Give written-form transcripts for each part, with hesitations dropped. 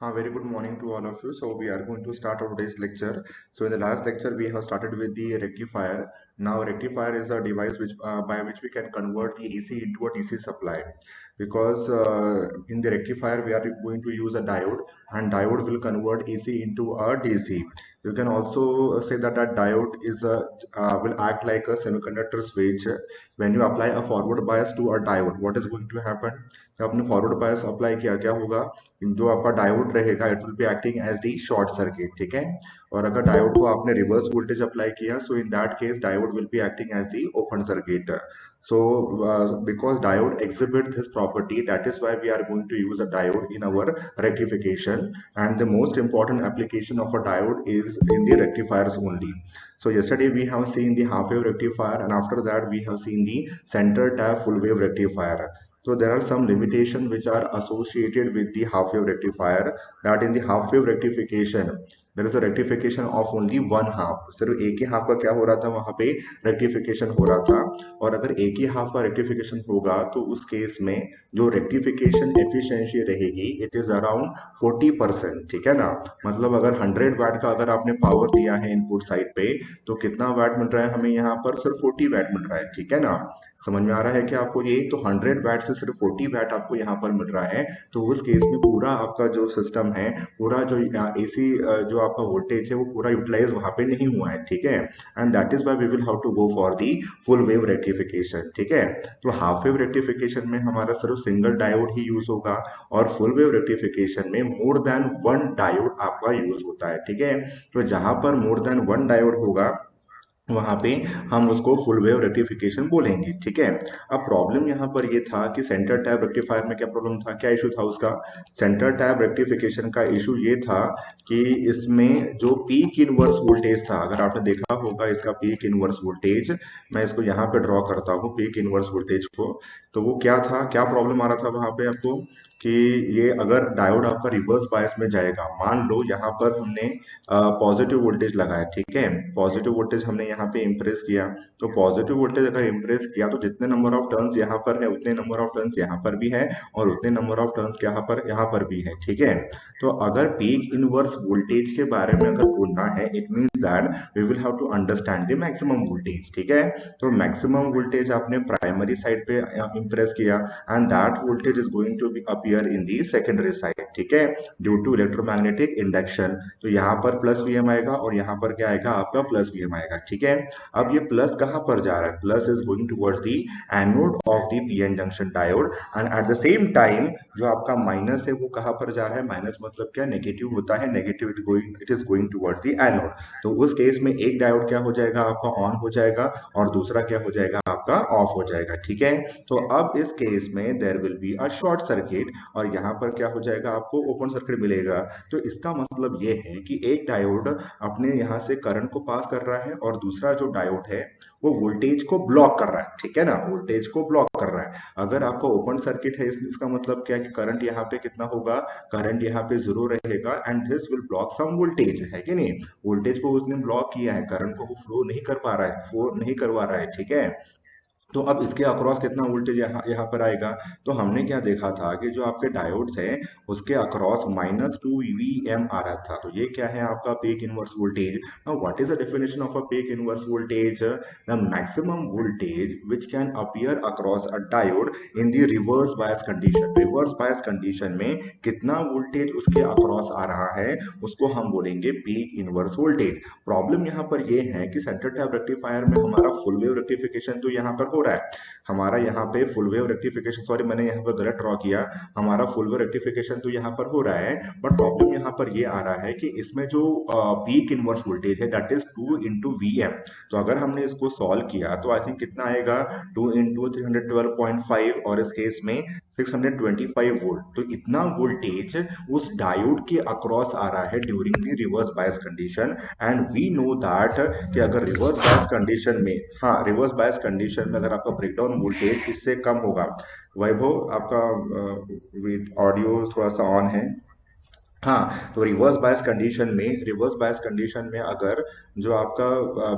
Very good morning to all of you. So we are going to start our today's lecture. So in the last lecture, we have started with the rectifier. Now rectifier is a device which by which we can convert the AC into a DC supply. Because in the rectifier, we are going to use a diode, and diode will convert AC into a DC. You can also say that that diode is a will act like a semiconductor switch. When you apply a forward bias to a diode, what is going to happen? जब आपने forward bias apply किया क्या होगा? जो आपका diode रहेगा it will be acting as the short circuit, ठीक है। और अगर डायोड को आपने रिवर्स वोल्टेज अप्लाई किया, so in that case diode will be acting as the open circuit. So, because diode exhibit this property, that is why we are going to use a diode in our rectification. And the most important application of a diode is in the rectifiers only. So yesterday we have seen the half wave rectifier, and after that we have seen the center tap full wave rectifier. So there are some limitations which are associated with the half wave rectifier, that in the half wave rectification there is a rectification of only one half. सिर्फ एक ही half का क्या हो रहा था वहां पे rectification हो रहा था। और अगर एक ही हाफ का रेक्टिफिकेशन होगा तो उस केस में जो रेक्टिफिकेशन एफिशिएंसी रहेगी इट इज अराउंड 40%, ठीक है ना। मतलब अगर 100 वाट का अगर आपने पावर दिया है इनपुट साइड पे, तो कितना वाट मिल रहा है हमें यहाँ पर? सिर्फ 40 वाट मिल रहा है, ठीक है ना। समझ में आ रहा है कि आपको ये तो 100 वाट से सिर्फ 40 वाट आपको यहाँ पर मिल रहा है। तो उस केस में पूरा आपका जो सिस्टम है, पूरा जो एसी जो आपका वोल्टेज है वो पूरा यूटिलाइज वहां पे नहीं हुआ है, ठीक है। And that is why we will how to go for the full wave rectification, ठीक है। तो हाफ वेव रेक्टिफिकेशन में हमारा सिर्फ सिंगल डायोड ही यूज होगा, और फुल वेव रेक्टिफिकेशन में मोर देन वन डायोड आपका यूज होता है, ठीक है। तो जहां पर मोर देन वन डायोड होगा वहां पे हम उसको फुल वेव रेक्टिफिकेशन बोलेंगे, ठीक है। अब प्रॉब्लम यहाँ पर ये था कि सेंटर टैब रेक्टिफायर में क्या प्रॉब्लम था, क्या इशू था उसका? सेंटर टैब रेक्टिफिकेशन का इशू ये था कि इसमें जो पीक इनवर्स वोल्टेज था, अगर आपने देखा होगा इसका पीक इनवर्स वोल्टेज, मैं इसको यहाँ पे ड्रॉ करता हूँ पीक इनवर्स वोल्टेज को। तो वो क्या था, क्या प्रॉब्लम आ रहा था वहां पे आपको कि ये अगर डायोड आपका रिवर्स बायस में जाएगा, मान लो यहाँ पर हमने पॉजिटिव वोल्टेज लगाया, ठीक है। पॉजिटिव वोल्टेज हमने यहाँ पे इम्प्रेस किया, तो पॉजिटिव वोल्टेज अगर इम्प्रेस किया तो जितने नंबर ऑफ टर्न्स यहाँ पर है उतने नंबर ऑफ टर्न्स यहाँ पर भी है, और उतने नंबर ऑफ टर्न्स यहाँ पर भी है, ठीक है। तो अगर पीक इनवर्स वोल्टेज के बारे में अगर बोलना है, it means that we will have to understand the maximum voltage, ठीक है। तो मैक्सिमम वोल्टेज आपने प्राइमरी साइड पे इम्प्रेस किया, and that voltage is going to be appear in the secondary side, ठीक है, ड्यू टू इलेक्ट्रोमैग्नेटिक इंडक्शन। तो यहाँ पर प्लस वीएम आएगा और यहाँ पर क्या आएगा आपका प्लस वीएम आएगा, ठीक है। अब ये प्लस कहाँ पर जा रहा है? Plus is going towards the anode of the PN junction diode, and at the same time जो आपका माइनस है वो कहाँ पर जा रहा है? माइनस मतलब क्या? नेगेटिव होता है, negative it is going towards the anode. तो उस केस में एक डायोड क्या हो जाएगा आपका? ऑन हो जाएगा, और दूसरा क्या हो जाएगा आपका? ऑफ हो जाएगा, ठीक है। तो अब इस केस में there will be a short circuit, और यहाँ पर क्या हो जाएगा आपको? ओपन सर्किट मिलेगा। तो इसका मतलब ये है कि एक डायोड अपने यहाँ से करंट को पास कर रहा है, और दूसरा जो डायोड है वो वोल्टेज को ब्लॉक कर रहा है, ठीक है ना, वोल्टेज को ब्लॉक कर रहा है। अगर आपका ओपन सर्किट है इसका मतलब क्या है कि करंट यहाँ पे कितना होगा? करंट यहाँ पे जीरो रहेगा, and this will block some voltage, है कि नहीं। वोल्टेज को उसने ब्लॉक किया है, करंट को वो फ्लो नहीं कर पा रहा है, फ्लो नहीं करवा रहा है, ठीक है। तो अब इसके अक्रॉस कितना वोल्टेज यहाँ पर आएगा? तो हमने क्या देखा था कि जो आपके डायोड्स हैं उसके अक्रॉस -2 वी एम आ रहा था। तो ये क्या है आपका? Peak inverse voltage. Now what is the definition of a peak inverse voltage? The maximum voltage which can appear across a diode in the reverse bias condition. Reverse bias condition में कितना voltage उसके across आ रहा है उसको हम बोलेंगे peak inverse voltage. Problem यहाँ पर ये है कि सेंटर टैप रेक्टिफायर में हमारा फुल वेव रेक्टिफिकेशन तो यहाँ पर हो रहा है, हमारा यहाँ पे फुल वेव रेक्टिफिकेशन, सॉरी मैंने यहाँ पर गलत ड्रॉ किया, हमारा फुल वेव रेक्टिफिकेशन तो यहाँ पर हो रहा है। बट प्रॉब्लम यहाँ पर ये आ रहा है कि इसमें जो पीक इनवर्स वोल्टेज है दैट इज 2 × वी एम। तो अगर हमने इसको सॉल्व किया तो आई थिंक कितना आएगा? 2 × 312.5, और इस केस में 625 वोल्ट। तो इतना वोल्टेज उस डायोड के अक्रॉस आ रहा है during the reverse bias condition. And we know that कि अगर रिवर्स बायस कंडीशन में, हाँ, रिवर्स बायस कंडीशन में अगर आपका ब्रेकडाउन वोल्टेज इससे कम होगा। वैभव आपका ऑडियो थोड़ा सा ऑन है। हाँ, तो रिवर्स बायस कंडीशन में अगर जो आपका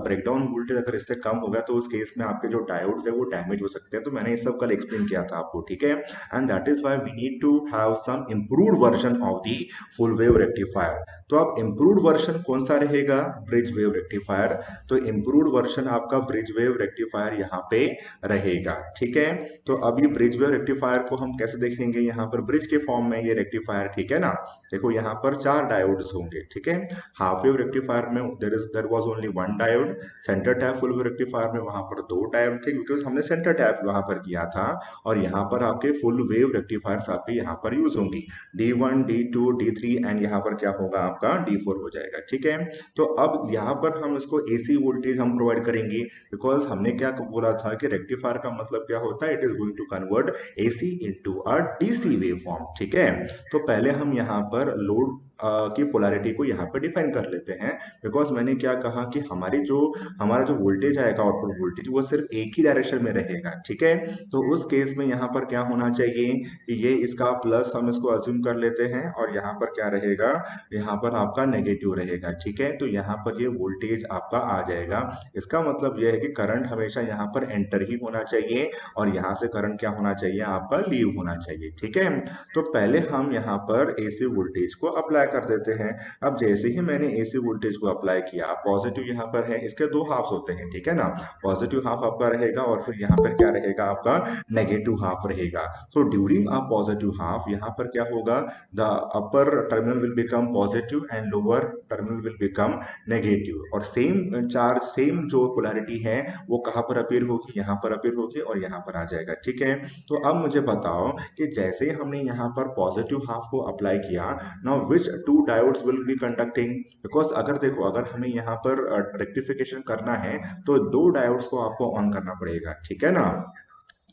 ब्रेकडाउन वोल्टेज अगर इससे कम होगा तो उस केस में आपके जो डायोड्स है वो डैमेज हो सकते हैं। तो मैंने ये सब कल एक्सप्लेन किया था आपको, ठीक है। And that is why we need to have some improved version of the full wave rectifier. तो अब इम्प्रूव्ड वर्जन कौन सा रहेगा? Bridge wave rectifier. तो इम्प्रूव्ड वर्जन आपका ब्रिज वेव रेक्टिफायर यहाँ पे रहेगा, ठीक है। तो अभी ब्रिज वेव रेक्टिफायर को हम कैसे देखेंगे? यहाँ पर ब्रिज के फॉर्म में ये रेक्टिफायर, ठीक है ना। देखो यहाँ पर 4 डायोड्स होंगे, ठीक है। हाफ वेव रेक्टिफायर में there was only 1 diode. Centre tap full wave rectifier में वहां पर 2 डायोड थे, क्योंकि हमने सेंटर टैप वहां पर किया था। और यहाँ पर आपके फुल वेव रेक्टिफायर्स आपके यहाँ पर यूज होंगी, D1 D2 D3 एंड यहाँ पर क्या होगा आपका D4 हो जाएगा, ठीक है। तो अब यहाँ पर हम इसको AC वोल्टेज हम प्रोवाइड करेंगे, बिकॉज हमने क्या बोला था कि रेक्टिफायर का मतलब क्या होता है? It is going to convert AC into a DC wave form, ठीक है। तो पहले हम यहाँ पर लोड की पोलैरिटी को यहाँ पर डिफाइन कर लेते हैं, बिकॉज मैंने क्या कहा कि हमारा जो वोल्टेज आएगा, आउटपुट वोल्टेज, वो सिर्फ एक ही डायरेक्शन में रहेगा, ठीक है। तो उस केस में यहाँ पर क्या होना चाहिए कि ये इसका प्लस हम इसको अज्यूम कर लेते हैं, और यहाँ पर क्या रहेगा? यहाँ पर आपका नेगेटिव रहेगा, ठीक है। तो यहाँ पर ये वोल्टेज आपका आ जाएगा। इसका मतलब यह है कि करंट हमेशा यहाँ पर एंटर ही होना चाहिए, और यहाँ से करंट क्या होना चाहिए? आपका लीव होना चाहिए, ठीक है। तो पहले हम यहाँ पर AC वोल्टेज को अप्लाई कर देते हैं। अब जैसे ही मैंने AC वोल्टेज को अप्लाई किया, पॉजिटिव यहाँ पर है, इसके 2 हाफ्स होते हैं, ठीक है ना। पॉजिटिव हाफ आपका रहेगा, और फिर यहाँ पर क्या रहेगा? आपका नेगेटिव हाफ रहेगा। So during a positive half यहाँ पर क्या होगा? The upper terminal will become positive and lower terminal will become negative, और सेम चार्ज, सेम जो पोलैरिटी है वो कहाँ पर अपीयर होगी? यहाँ पर अपीयर होगी, और यहाँ पर आ जाएगा, ठीक है। तो अब मुझे बताओ कि जैसे ही हमने यहाँ पर पॉजिटिव हाफ को अप्लाई किया, now which 2 diodes will be conducting? Because अगर देखो, अगर हमें यहाँ पर रेक्टिफिकेशन करना है तो 2 डायोड्स को आपको ऑन करना पड़ेगा, ठीक है ना।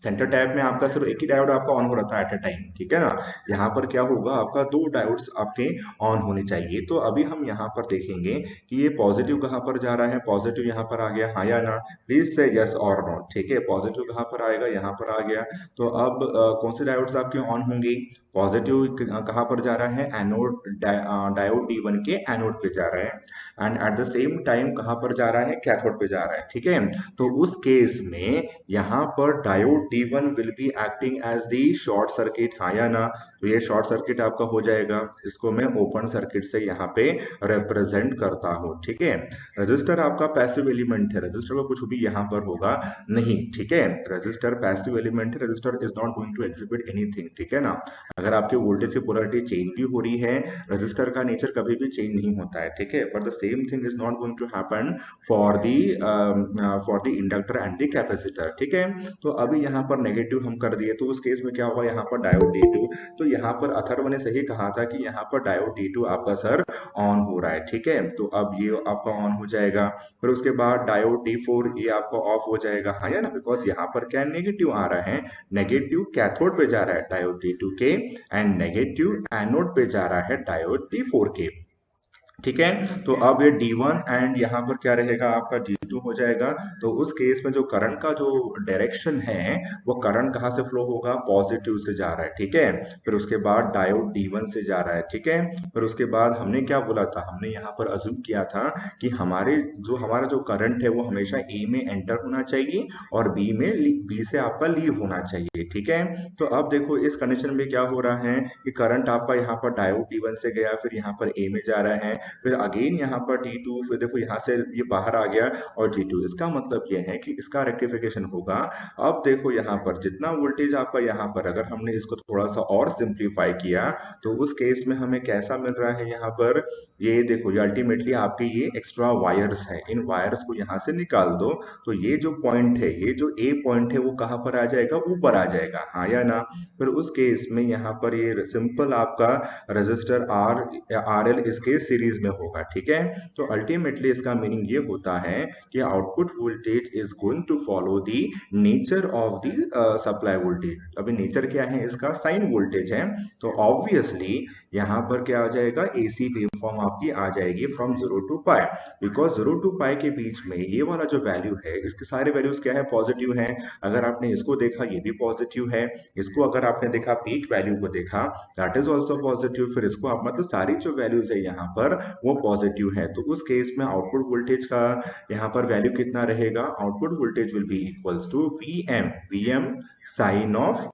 सेंटर टैप में आपका सिर्फ एक ही डायोड आपका ऑन हो रहा था एट अ टाइम, ठीक है ना। यहाँ पर क्या होगा? आपका 2 डायोड्स आपके ऑन होने चाहिए। तो अभी हम यहाँ पर देखेंगे कि ये पॉजिटिव कहाँ पर जा रहा है। पॉजिटिव यहाँ पर आ गया, हाँ या ना? प्लीज से यस और नो, ठीक है। पॉजिटिव कहाँ पर आएगा? यहाँ पर आ गया। तो अब कौन से डायोड्स आपके ऑन होंगे? पॉजिटिव कहाँ पर जा रहा है? एनोड, डायोड D1 के एनोड पे जा रहा है, and at the same time कहाँ पर जा रहा है? कैथोड पे जा रहा है, ठीक है। तो उस केस में यहाँ पर diode D1 will be acting as the short circuit, हाँ या ना? तो ये शॉर्ट सर्किट आपका हो जाएगा। इसको मैं ओपन सर्किट से यहाँ पे रिप्रेजेंट करता हूँ, ठीक है। रजिस्टर आपका पैसिव एलिमेंट है, रजिस्टर का कुछ भी यहाँ पर होगा नहीं, ठीक है। रजिस्टर पैसिव एलिमेंट है, resistor is not going to exhibit anything, ठीक है ना। अगर आपके वोल्टेज की पोलैरिटी चेंज भी हो रही है, रजिस्टर का नेचर कभी भी चेंज नहीं होता है, ठीक है। But the same thing is not going to happen for the inductor and the capacitor, ठीक है। तो अभी यहाँ पर नेगेटिव हम कर दिए, तो उस केस में क्या होगा? यहाँ पर डायोड D2, तो यहाँ पर अथर्व ने सही कहा था कि यहाँ पर डायोड D2 आपका सर ऑन हो रहा है, ठीक है। तो अब ये आपका ऑन हो जाएगा। फिर उसके बाद डायोड D4 ये आपका ऑफ हो जाएगा, हाँ या ना? बिकॉज यहाँ पर क्या नेगेटिव आ रहा है, नेगेटिव कैथोड पे जा रहा है डायोड D2 के, एंड नेगेटिव एनोड पे जा रहा है डायोड D4 के, ठीक है। तो अब ये D1 एंड यहाँ पर क्या रहेगा? आपका D2 हो जाएगा। तो उस केस में जो करंट का जो डायरेक्शन है, वो करंट कहाँ से फ्लो होगा? पॉजिटिव से जा रहा है, ठीक है। फिर उसके बाद डायोड D1 से जा रहा है, ठीक है। फिर उसके बाद हमने क्या बोला था? हमने यहाँ पर अज्यूम किया था कि हमारा जो करंट है वो हमेशा A में एंटर होना चाहिए, और B से आपका लीव होना चाहिए, ठीक है। तो अब देखो इस कंडीशन में क्या हो रहा है कि करंट आपका यहाँ पर डायोड D1 से गया, फिर यहाँ पर A में जा रहा है, फिर अगेन यहाँ पर D2, फिर देखो यहाँ से ये बाहर आ गया, और D2। इसका मतलब यह है कि इसका रेक्टिफिकेशन होगा। अब देखो यहाँ पर जितना वोल्टेज आपका यहाँ पर, अगर हमने इसको थोड़ा सा और सिंप्लीफाई किया, तो उस केस में हमें कैसा मिल रहा है? यहाँ पर ये देखो, ये अल्टीमेटली आपके ये एक्स्ट्रा वायर्स है, इन वायर्स को यहाँ से निकाल दो, तो ये जो पॉइंट है, ये जो A पॉइंट है, वो कहाँ पर आ जाएगा? ऊपर आ जाएगा, हाँ या ना? फिर उस केस में यहाँ पर ये सिंपल आपका रजिस्टर RL इसके सीरीज में होगा, ठीक है। तो अल्टीमेटली इसका मीनिंग ये होता है कि output voltage is going to follow the nature of the supply voltage. अभी नेचर क्या है इसका? साइन वोल्टेज है। तो ऑब्वियसली यहाँ पर क्या आ जाएगा? AC वेव फॉर्म आपकी आ जाएगी from 0 to pi, because 0 to pi के बीच में ये वाला जो वैल्यू है, इसके सारे वैल्यूज क्या है, पॉजिटिव है। अगर आपने इसको देखा ये भी पॉजिटिव है, इसको अगर आपने देखा पीक वैल्यू को देखा दैट इज ऑल्सो पॉजिटिव, फिर इसको आप मतलब सारी जो वैल्यूज है यहाँ पर वो पॉजिटिव है। तो उस केस में आउटपुट वोल्टेज का यहाँ पर वैल्यू कितना रहेगा, output voltage will be equals to V M sine of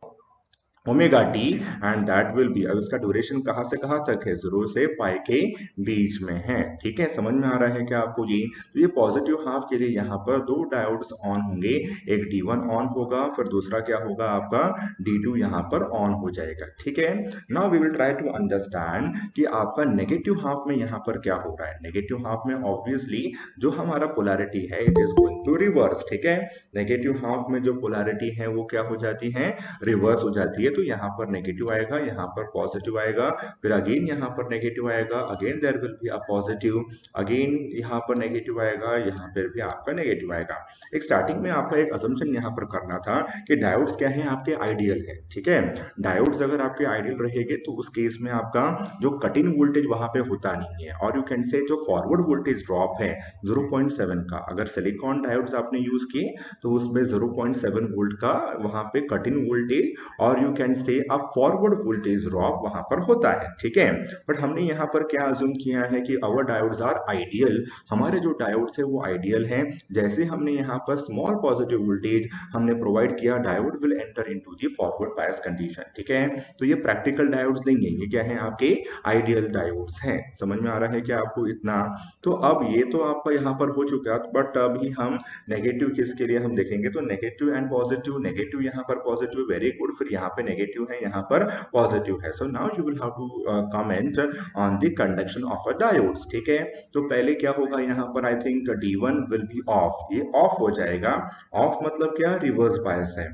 omega T, and that will be, अब इसका ड्यूरेशन कहाँ से कहाँ तक है, 0 से पाई के बीच में है। ठीक है, समझ में आ रहा है क्या आपको ये। तो ये पॉजिटिव हाफ के लिए यहाँ पर दो डायोड्स ऑन होंगे, एक D1 ऑन होगा, फिर दूसरा क्या होगा आपका D2 यहाँ पर ऑन हो जाएगा। ठीक है, now we will try to understand कि आपका नेगेटिव हाफ में यहाँ पर क्या हो रहा है। नेगेटिव हाफ में ऑब्वियसली जो हमारा पोलैरिटी है it is going to reverse. ठीक है, नेगेटिव हाफ में जो पोलैरिटी है वो क्या हो जाती है, रिवर्स हो जाती है। तो यहाँ पर नेगेटिव आएगा, यहाँ पर पॉजिटिव आएगा, फिर अगेन यहाँ पर नेगेटिव आएगा, again there will be a positive, again यहाँ पर नेगेटिव आएगा, यहाँ पर भी आपका नेगेटिव आएगा। एक स्टार्टिंग में आपका एक असम्पशन यहाँ पर करना था कि डायोड्स क्या है, आपके आइडियल है। ठीक है, डायोड्स अगर आपके आइडियल रहेंगे तो उस केस में आपका जो कट इन वोल्टेज वहां पे होता नहीं है, और यू कैन से जो फॉरवर्ड वोल्टेज ड्रॉप है 0.7 का, अगर सिलिकॉन डायोड्स आपने यूज किए तो उसमें 0.7 वोल्ट का वहां पे कट इन वोल्टेज और you can say a forward voltage drop वहां पर होता है। ठीक है, बट हमने यहाँ पर क्या अज्यूम किया है कि आवर डायोड्स आर आइडियल, हमारे जो डायोड्स है वो आइडियल है। जैसे हमने यहाँ पर स्मॉल पॉजिटिव वोल्टेज हमने प्रोवाइड किया, diode will enter into the forward bias condition. ठीक है, तो ये प्रैक्टिकल डायोड्स नहीं है, ये क्या है, आपके आइडियल डायोड्स हैं। समझ में आ रहा है क्या आपको इतना। तो अब ये तो आपका यहाँ पर हो चुका, बट अभी हम नेगेटिव किसके लिए हम देखेंगे, तो नेगेटिव एंड पॉजिटिव, नेगेटिव यहाँ पर पॉजिटिव, वेरी गुड, फिर यहाँ पे नेगेटिव है, यहाँ पर पॉजिटिव है। So now you will have to comment on the conduction of a diodes. ठीक है, तो पहले क्या होगा यहाँ पर, I think D1 will be off, ये ऑफ हो जाएगा। ऑफ मतलब क्या, रिवर्स बायस है।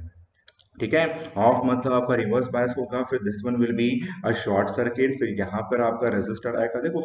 ठीक है, ऑफ मतलब आपका रिवर्स बायस होगा, फिर this one will be a short circuit, फिर यहाँ पर आपका रेजिस्टर आएगा। देखो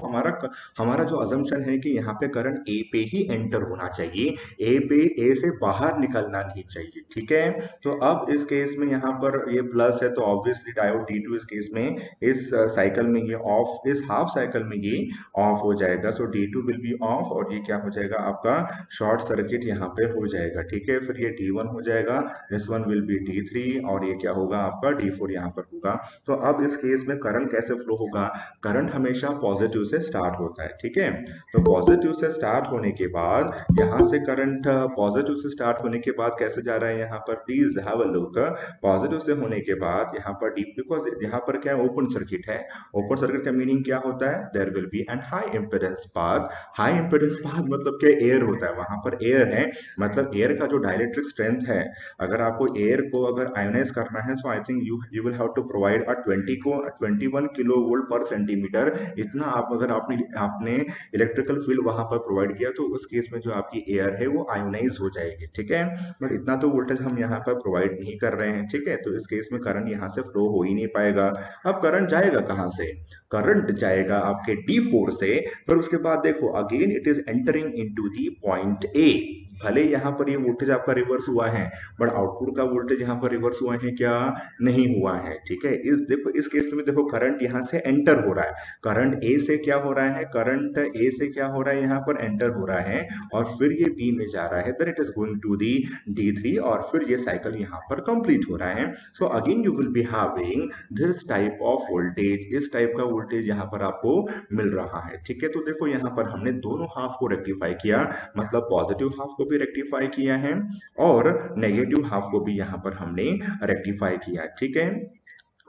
हमारा जो अजम्पशन है कि यहाँ पे करंट ए पे ही एंटर होना चाहिए, ए से बाहर निकलना नहीं चाहिए। ठीक है, तो अब इस केस में यहाँ पर ये प्लस है, तो ऑब्वियसली डायोड D2 इस केस में इस साइकिल में ये ऑफ, इस हाफ साइकिल में ये ऑफ हो जाएगा। सो D2 विल बी ऑफ, और ये क्या हो जाएगा आपका शॉर्ट सर्किट यहाँ पे हो जाएगा। ठीक है, फिर ये D1 हो जाएगा, this one will B D3, और ये क्या होगा आपका D4 यहाँ पर होगा। तो अब इस केस में करंट कैसे फ्लो होगा, करंट हमेशा पॉजिटिव से स्टार्ट होता है। ठीक है, तो पॉजिटिव से स्टार्ट होने के बाद यहाँ से करंट पॉजिटिव से स्टार्ट होने के बाद कैसे जा रहा है यहाँ पर, please have a look. Positive से होने के बाद यहाँ पर बिकॉज यहाँ पर क्या है, ओपन सर्किट है। ओपन सर्किट का मीनिंग क्या होता है, there will be an high impedance path. High impedance path मतलब क्या, एयर होता है, वहां पर एयर है, मतलब एयर का जो डाइलेक्ट्रिक स्ट्रेंथ है, अगर आपको एयर को अगर आयोनाइज करना है, so I think you will have to provide a 21 kilo volt per centimetre. इतना आप अगर आपने इलेक्ट्रिकल फील्ड वहां पर प्रोवाइड किया तो उस केस में जो आपकी एयर है वो आयोनाइज हो जाएगी। ठीक है, बट इतना तो वोल्टेज हम यहाँ पर प्रोवाइड नहीं कर रहे हैं। ठीक है, तो इस केस में करंट यहाँ से फ्लो हो ही नहीं पाएगा। अब करंट जाएगा कहाँ से, करंट जाएगा आपके D4 से, फिर उसके बाद देखो again it is entering into the point A. भले यहाँ पर ये वोल्टेज आपका रिवर्स हुआ है, बट आउटपुट का वोल्टेज यहाँ पर रिवर्स हुआ है क्या, नहीं हुआ है। ठीक है, देखो इस केस में देखो करंट यहाँ से एंटर हो रहा है, करंट ए से क्या हो रहा है, करंट ए से क्या हो रहा है, यहाँ पर एंटर हो रहा है, और फिर ये बी में जा रहा है, then it is going to the D3, और फिर ये साइकिल यहाँ पर कंप्लीट हो रहा है। So again you will be having this type of voltage, इस टाइप का वोल्टेज यहाँ पर आपको मिल रहा है। ठीक है, तो देखो यहाँ पर हमने दोनों हाफ को रेक्टिफाई किया, मतलब पॉजिटिव हाफ को भी रेक्टिफाई किया है और नेगेटिव हाफ को भी यहाँ पर हमने रेक्टिफाई किया। ठीक है,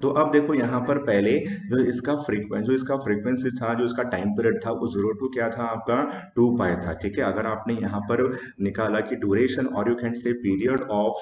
तो अब देखो यहाँ पर पहले जो इसका फ्रीक्वेंसी था, जो इसका टाइम पीरियड था, वो 0 टू क्या था आपका 2 पाई था। ठीक है, अगर आपने यहाँ पर निकाला कि ड्यूरेशन और you can say period of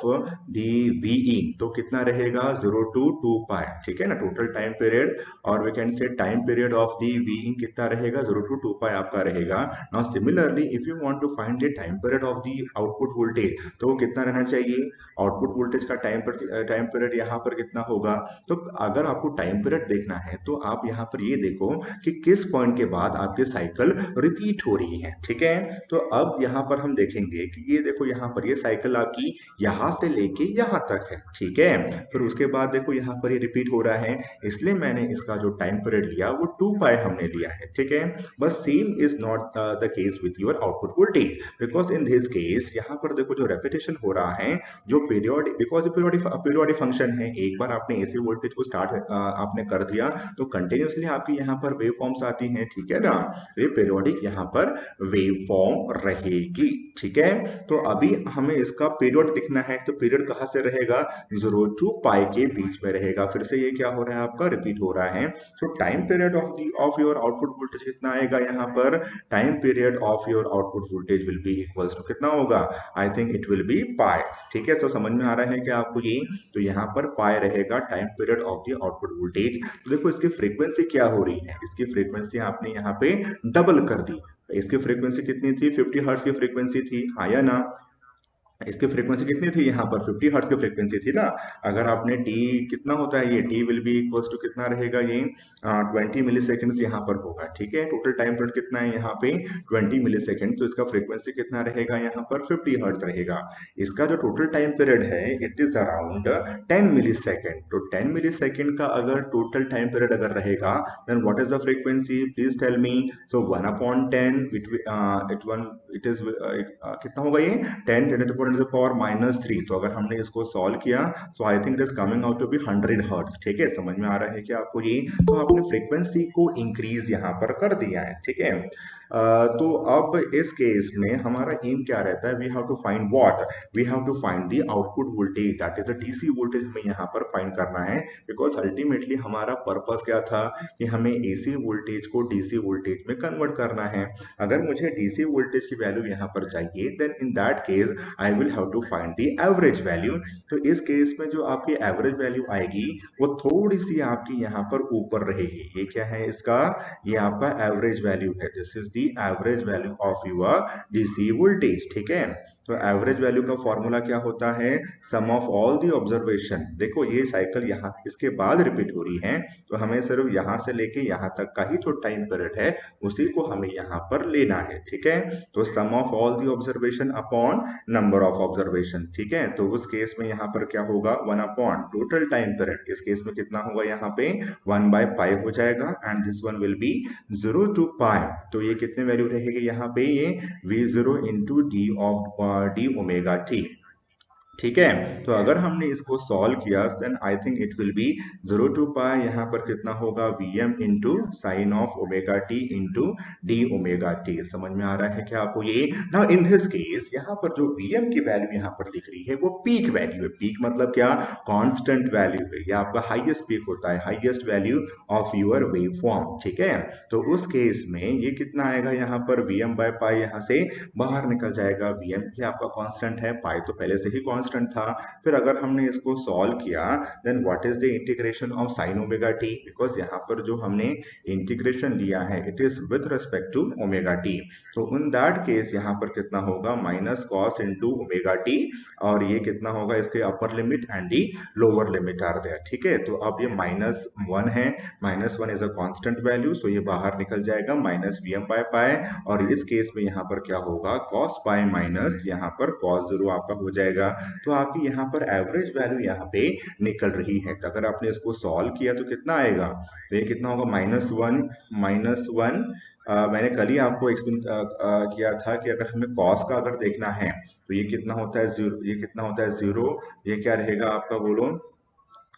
the V, तो कितना रहेगा 0 टू 2 पाई। ठीक है ना, टोटल टाइम पीरियड, और we can say time period of the V कितना रहेगा, 0 टू 2 पाई आपका रहेगा। Now similarly if you want to find the time period of the output voltage, तो वो कितना रहना चाहिए, आउटपुट वोल्टेज का टाइम पीरियड यहाँ पर कितना होगा, तो अगर आपको टाइम पीरियड देखना है तो आप यहाँ पर ये देखो कि किस पॉइंट के बाद आपकी साइकिल रिपीट हो रही है, ठीक है। तो अब यहाँ पर हम देखेंगे कि ये देखो यहाँ पर ये साइकिल आपकी यहाँ से लेके यहाँ तक है, ठीक है। फिर उसके बाद देखो यहाँ पर ये रिपीट हो रहा है, इसलिए मैंने इसका जो टाइम पीरियड लिया वो 2 पाई हमने लिया है, ठीक है। बस same is not the case with your output voltage, because in this case यहाँ पर देखो जो रेपिटेशन हो रहा है, जो पीरियोडिक, बिकॉज पीरियोडिक फंक्शन है, एक बार आपने एसी वोल्टेज को स्टार्ट आपने कर दिया तो कंटिन्यूसली आपकी यहाँ पर वेव फॉर्म्स आती हैं, ठीक है ना। ये पीरियोडिक यहाँ पर वेव फॉर्म रहेगी, ठीक है। तो अभी हमें इसका पीरियड दिखना है, तो पीरियड कहाँ से रहेगा, 0 to पाई के बीच में रहेगा। फिर से ये क्या हो रहा है, आपका रिपीट हो रहा है। So time period of your output voltage कितना आएगा यहाँ पर, time period of your output voltage will be equals to कितना होगा, I think it will be pi, ठीक है। सो समझ में आ रहा है कि आपको ये, तो यहाँ पर पाई रहेगा time period of the output voltage. तो देखो इसकी फ्रीक्वेंसी क्या हो रही है, इसकी फ्रीक्वेंसी आपने यहाँ पे डबल कर दी। इसकी फ्रीक्वेंसी कितनी थी, 50 हर्ट्ज की फ्रीक्वेंसी थी, हाँ या ना। इसकी फ्रीक्वेंसी कितनी थी, यहाँ पर 50 हर्ट्ज की फ्रीक्वेंसी थी ना। अगर आपने टी, कितना होता है ये, T will be equals to कितना रहेगा ये, 20 मिली सेकेंड्स यहाँ पर होगा, ठीक है। टोटल टाइम पीरियड कितना है यहाँ पे, 20 मिली सेकेंड, तो इसका फ्रीक्वेंसी कितना रहेगा यहाँ पर, 50 हर्ट्ज रहेगा। इसका जो टोटल टाइम पीरियड है it is around 10 milli second. तो 10 मिली सेकेंड का अगर टोटल टाइम पीरियड अगर रहेगा, then what is the frequency, please tell me. So 1/10 it is कितना होगा ये, 10 टेन टू द पावर -3। तो अगर हमने इसको सॉल्व किया, so I think it is coming out to be 100 hertz, ठीक है। समझ में आ रहा है कि आपको ये, तो आपने फ्रीक्वेंसी को इंक्रीज यहाँ पर कर दिया है, ठीक है। तो अब इस केस में हमारा एम क्या रहता है, we have to find what, we have to find the output voltage, that is the DC voltage हमें यहाँ पर फाइंड करना है। बिकॉज अल्टीमेटली हमारा पर्पस क्या था कि हमें एसी वोल्टेज को डीसी वोल्टेज में कन्वर्ट करना है। अगर मुझे डीसी वोल्टेज की वैल्यू यहाँ पर चाहिए, then in that case I will have to find the average value. तो इस केस में जो आपकी एवरेज वैल्यू आएगी वो थोड़ी सी आपकी यहाँ पर ऊपर रहेगी। ये क्या है इसका, ये आपका एवरेज वैल्यू है, this is the average value of your DC voltage, ठीक है। तो एवरेज वैल्यू का फॉर्मूला क्या होता है, सम ऑफ ऑल दी ऑब्जर्वेशन। देखो ये साइकिल यहाँ इसके बाद रिपीट हो रही है, तो हमें सिर्फ यहाँ से लेके यहाँ तक का ही जो टाइम पीरियड है उसी को हमें यहाँ पर लेना है, ठीक है। तो sum of all the observation upon number of observation, ठीक है। तो उस केस में यहाँ पर क्या होगा, 1 टोटल टाइम पीरियड, इस केस में कितना होगा यहाँ पे 1/पाई हो जाएगा, and this one will be 0 to pi. तो ये कितने वैल्यू रहेगी यहाँ पे, ये V0 into D of D omega T, ठीक है। तो अगर हमने इसको सॉल्व किया, then I think it will be 0 to pi, यहाँ पर कितना होगा, Vm into sine of omega T into D omega T. समझ में आ रहा है क्या आपको ये। नाउ इन दिस केस यहाँ पर जो Vm की वैल्यू यहाँ पर दिख रही है वो पीक वैल्यू है। पीक मतलब क्या, कांस्टेंट वैल्यू है, ये आपका हाईएस्ट पीक होता है, highest value of your wave form, ठीक है। तो उस केस में ये कितना आएगा यहाँ पर, Vm/पाई यहाँ से बाहर निकल जाएगा। Vm ये आपका कांस्टेंट है, पाई तो पहले से ही कांस्टेंट था। फिर अगर हमने इसको सॉल्व किया, then what is the integration of sine omega T, because यहाँ पर जो हमने इंटीग्रेशन लिया है it is with respect to omega T. तो इन दैट केस यहाँ पर कितना होगा, minus cos into omega T, और ये कितना होगा, इसके upper limit and the lower limit are there, ठीक है। तो अब ये -1 है, -1 is a constant value, so ये बाहर निकल जाएगा, -Vm/पाई। और इस केस में यहाँ पर क्या होगा, cos पाई माइनस यहाँ पर cos 0 आपका हो जाएगा। तो आपकी यहाँ पर एवरेज वैल्यू यहाँ पे निकल रही है। तो अगर आपने इसको सॉल्व किया तो कितना आएगा, तो ये कितना होगा, -1 मैंने कल ही आपको एक्सप्लेन किया था कि अगर हमें कॉस का अगर देखना है तो ये कितना होता है, 0, ये कितना होता है 0, ये क्या रहेगा आपका बोलो,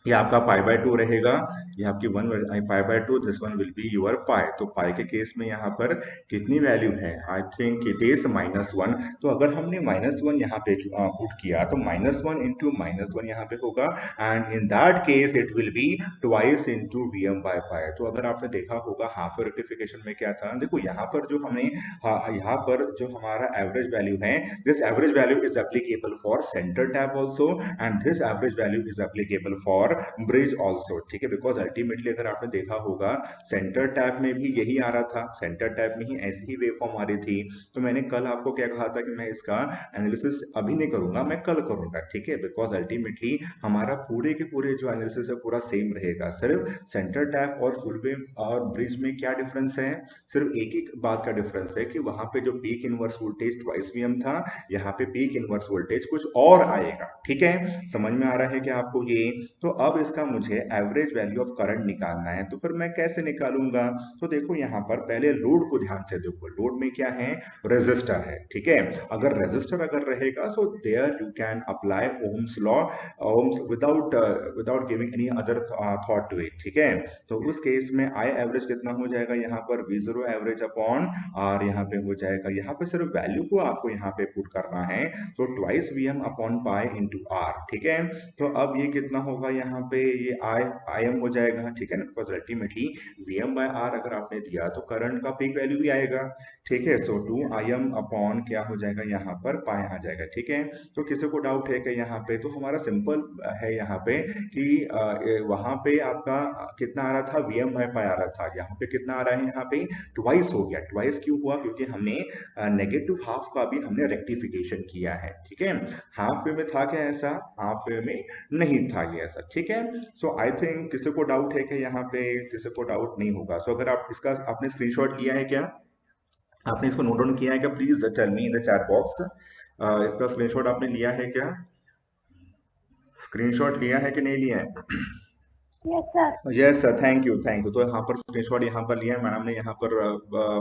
ये आपका π/2 रहेगा, ये आपकी 1 π/2, this one will be your pi. तो पाई के केस में यहाँ पर कितनी वैल्यू है, आई थिंक इट इज -1। तो अगर हमने -1 यहाँ पे पुट किया तो -1 इंटू -1 यहाँ पे होगा, and in that case it will be twice into Vm/पाई। तो अगर आपने देखा होगा हाफ रेक्टिफिकेशन में क्या था, देखो यहाँ पर जो हमने यहाँ पर जो हमारा एवरेज वैल्यू है, this average value is applicable for centre tap also, and this average value is applicable for bridge also, ठीक है, बिकॉज अल्टीमेटली अगर आपने देखा होगा सेंटर टैप में भी यही आ रहा था, सेंटर टैप में ही ऐसी ही वेव फॉर्म आ रही थी। तो मैंने कल आपको क्या कहा था कि मैं इसका एनालिसिस अभी नहीं करूंगा, मैं कल करूंगा, ठीक है, बिकॉज अल्टीमेटली हमारा पूरे के पूरे जो एनालिसिस है पूरा सेम रहेगा। सिर्फ सेंटर टैप और फुल वेव और ब्रिज में क्या डिफरेंस है, सिर्फ एक ही बात का डिफरेंस है कि वहां पे जो peak inverse voltage twice VM था, यहाँ पे पीक इनवर्स वोल्टेज कुछ और आएगा, ठीक है, समझ में आ रहा है कि आपको ये। तो अब इसका मुझे एवरेज वैल्यू ऑफ करंट निकालना है, तो फिर मैं कैसे निकालूंगा? तो देखो यहाँ पर पहले लोड को ध्यान से देखो, लोड में क्या है, रेजिस्टर है, ठीक है। अगर रेजिस्टर अगर रहेगा so there you can apply Ohm's law, Ohm's without giving any other thought to it, ठीक है। तो उस केस में आई एवरेज कितना हो जाएगा यहाँ पर, V zero average upon R, यहाँ पे हो जाएगा, यहाँ पे सिर्फ वैल्यू को आपको यहाँ पे पुट करना है, तो twice V M upon pi into R, ठीक है। तो अब ये कितना होगा यहाँ पे, ये आई एम हो जाएगा, ठीक है ना, because ultimately V M by R अगर आपने दिया तो करंट का पीक वैल्यू भी आएगा, ठीक है। सो टू आई एम अपॉन क्या हो जाएगा यहाँ पर, पाई आ जाएगा, ठीक है। तो किसी को डाउट है कि यहाँ पे, तो हमारा सिंपल है यहाँ पे कि वहां पे आपका कितना आ रहा था, वीएम बाय पाई आ रहा था, यहाँ पे कितना आ रहा है, यहाँ पे ट्वाइस हो गया। ट्वाइस क्यों हुआ, क्योंकि हमने नेगेटिव हाफ का भी हमने रेक्टिफिकेशन किया है, ठीक है। हाफ वे में था क्या ऐसा, हाफ वे में नहीं था ये ऐसा, ठीक है। सो आई थिंक किसी को डाउट है कि यहाँ पे, किसी को डाउट नहीं होगा। सो अगर आप इसका आपने स्क्रीनशॉट लिया है क्या, आपने इसको नोट डाउन किया है क्या, please tell me in the chat box. इसका स्क्रीनशॉट आपने लिया है क्या, स्क्रीनशॉट लिया है कि नहीं लिया है? Yes sir. Yes sir, thank you. तो यहाँ पर स्क्रीनशॉट यहाँ पर लिया है, मैडम ने यहाँ पर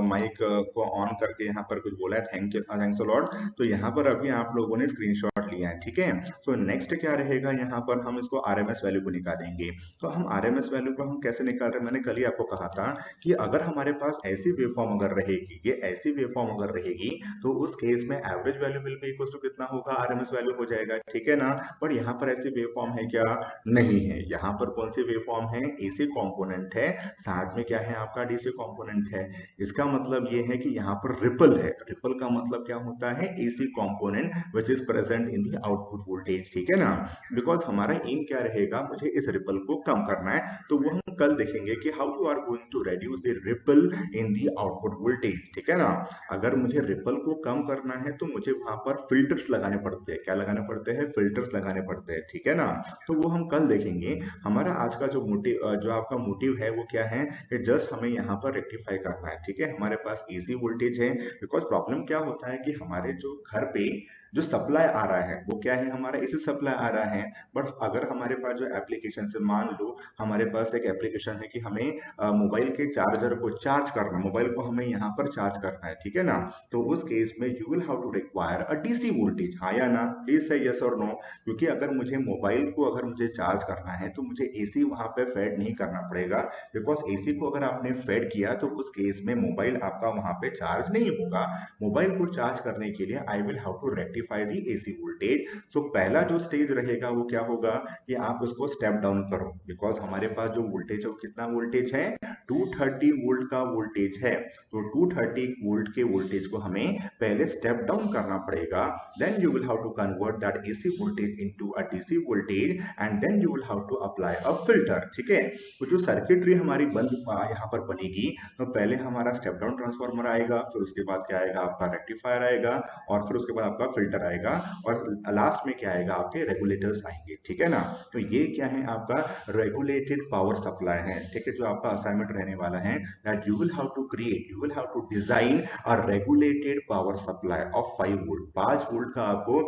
माइक को ऑन करके यहाँ पर कुछ बोला है, thank you, thanks a lot. तो यहाँ पर अभी आप लोगों ने स्क्रीनशॉट लिया है, ठीक है। तो नेक्स्ट क्या रहेगा, यहाँ पर हम इसको आरएमएस वैल्यू को निकालेंगे। तो हम आरएमएस वैल्यू को हम कैसे निकाल रहे हैं, मैंने कल ही आपको कहा था कि अगर हमारे पास ऐसी वेव फॉर्म अगर रहेगी, ये ऐसी वेव फॉर्म अगर रहेगी, तो उस केस में average value will be equal to कितना होगा, आरएमएस वैल्यू हो जाएगा, ठीक है ना। पर यहाँ पर ऐसी वेव फॉर्म है क्या, नहीं है। यहाँ पर कौन सी वेव फॉर्म है, एसी कंपोनेंट है, साथ में क्या है आपका, डीसी कंपोनेंट है। इसका मतलब ये है कि यहाँ पर रिपल है, रिपल का मतलब क्या होता है, AC component which is present in the output voltage, ठीक है ना। बिकॉज हमारा एम क्या रहेगा, मुझे इस रिपल को कम करना है, तो वो हम कल देखेंगे कि how you are going to reduce the ripple in the output voltage, ठीक है ना। अगर मुझे रिपल को कम करना है तो मुझे वहां पर फिल्टर्स लगाने पड़ते हैं, क्या लगाने पड़ते हैं, फिल्टर्स लगाने पड़ते हैं, ठीक है ना। तो वो हम कल देखेंगे। हमारा आज का जो मोटिव, जो आपका मोटिव है वो क्या है कि जस्ट हमें यहाँ पर रेक्टिफाई करना है, ठीक है। हमारे पास एसी वोल्टेज है, बिकॉज प्रॉब्लम क्या होता है कि हमारे जो घर पे जो सप्लाई आ रहा है वो क्या है, हमारा एसी सप्लाई आ रहा है। बट अगर हमारे पास जो एप्लीकेशन से, मान लो हमारे पास एक एप्लीकेशन है कि हमें मोबाइल के चार्जर को चार्ज करना, मोबाइल को हमें यहाँ पर चार्ज करना है, ठीक है ना। तो उस केस में you will have to require a DC voltage, हाँ या ना, प्लीज से यस और नो। क्योंकि अगर मुझे मोबाइल को अगर मुझे चार्ज करना है तो मुझे एसी वहां पे फेड नहीं करना पड़ेगा, बिकॉज एसी को अगर आपने फेड किया तो उस केस में मोबाइल आपका वहां पे चार्ज नहीं होगा। मोबाइल को चार्ज करने के लिए I will have to rectify the AC voltage. So पहला जो स्टेज रहेगा वो क्या होगा कि आप उसको स्टेप डाउन करो, बिकॉज हमारे पास जो वोल्टेज है वो कितना वोल्टेज है, 230 वोल्ट का वोल्टेज है। तो 230 वोल्ट के वोल्टेज को हमें पहले स्टेप डाउन करना पड़ेगा, then you will have to convert that AC voltage into a DC voltage, and then you will have to apply a filter, ठीक है। तो जो सर्किटरी हमारी बंद यहाँ पर बनेगी, तो पहले हमारा स्टेप डाउन ट्रांसफार्मर आएगा, फिर उसके बाद क्या आएगा, आपका रेक्टिफायर आएगा, और फिर उसके बाद आपका फिल्टर आएगा, और लास्ट में क्या आएगा, आपके रेगुलेटर्स आएंगे, ठीक है ना। तो ये क्या है, आपका रेगुलेटेड पावर सप्लाई है, ठीक है, जो आपका असाइनमेंट रहने वाला है, that you will have to create, you will have to design a regulated power supply of 5 volt, 5 volt का आपको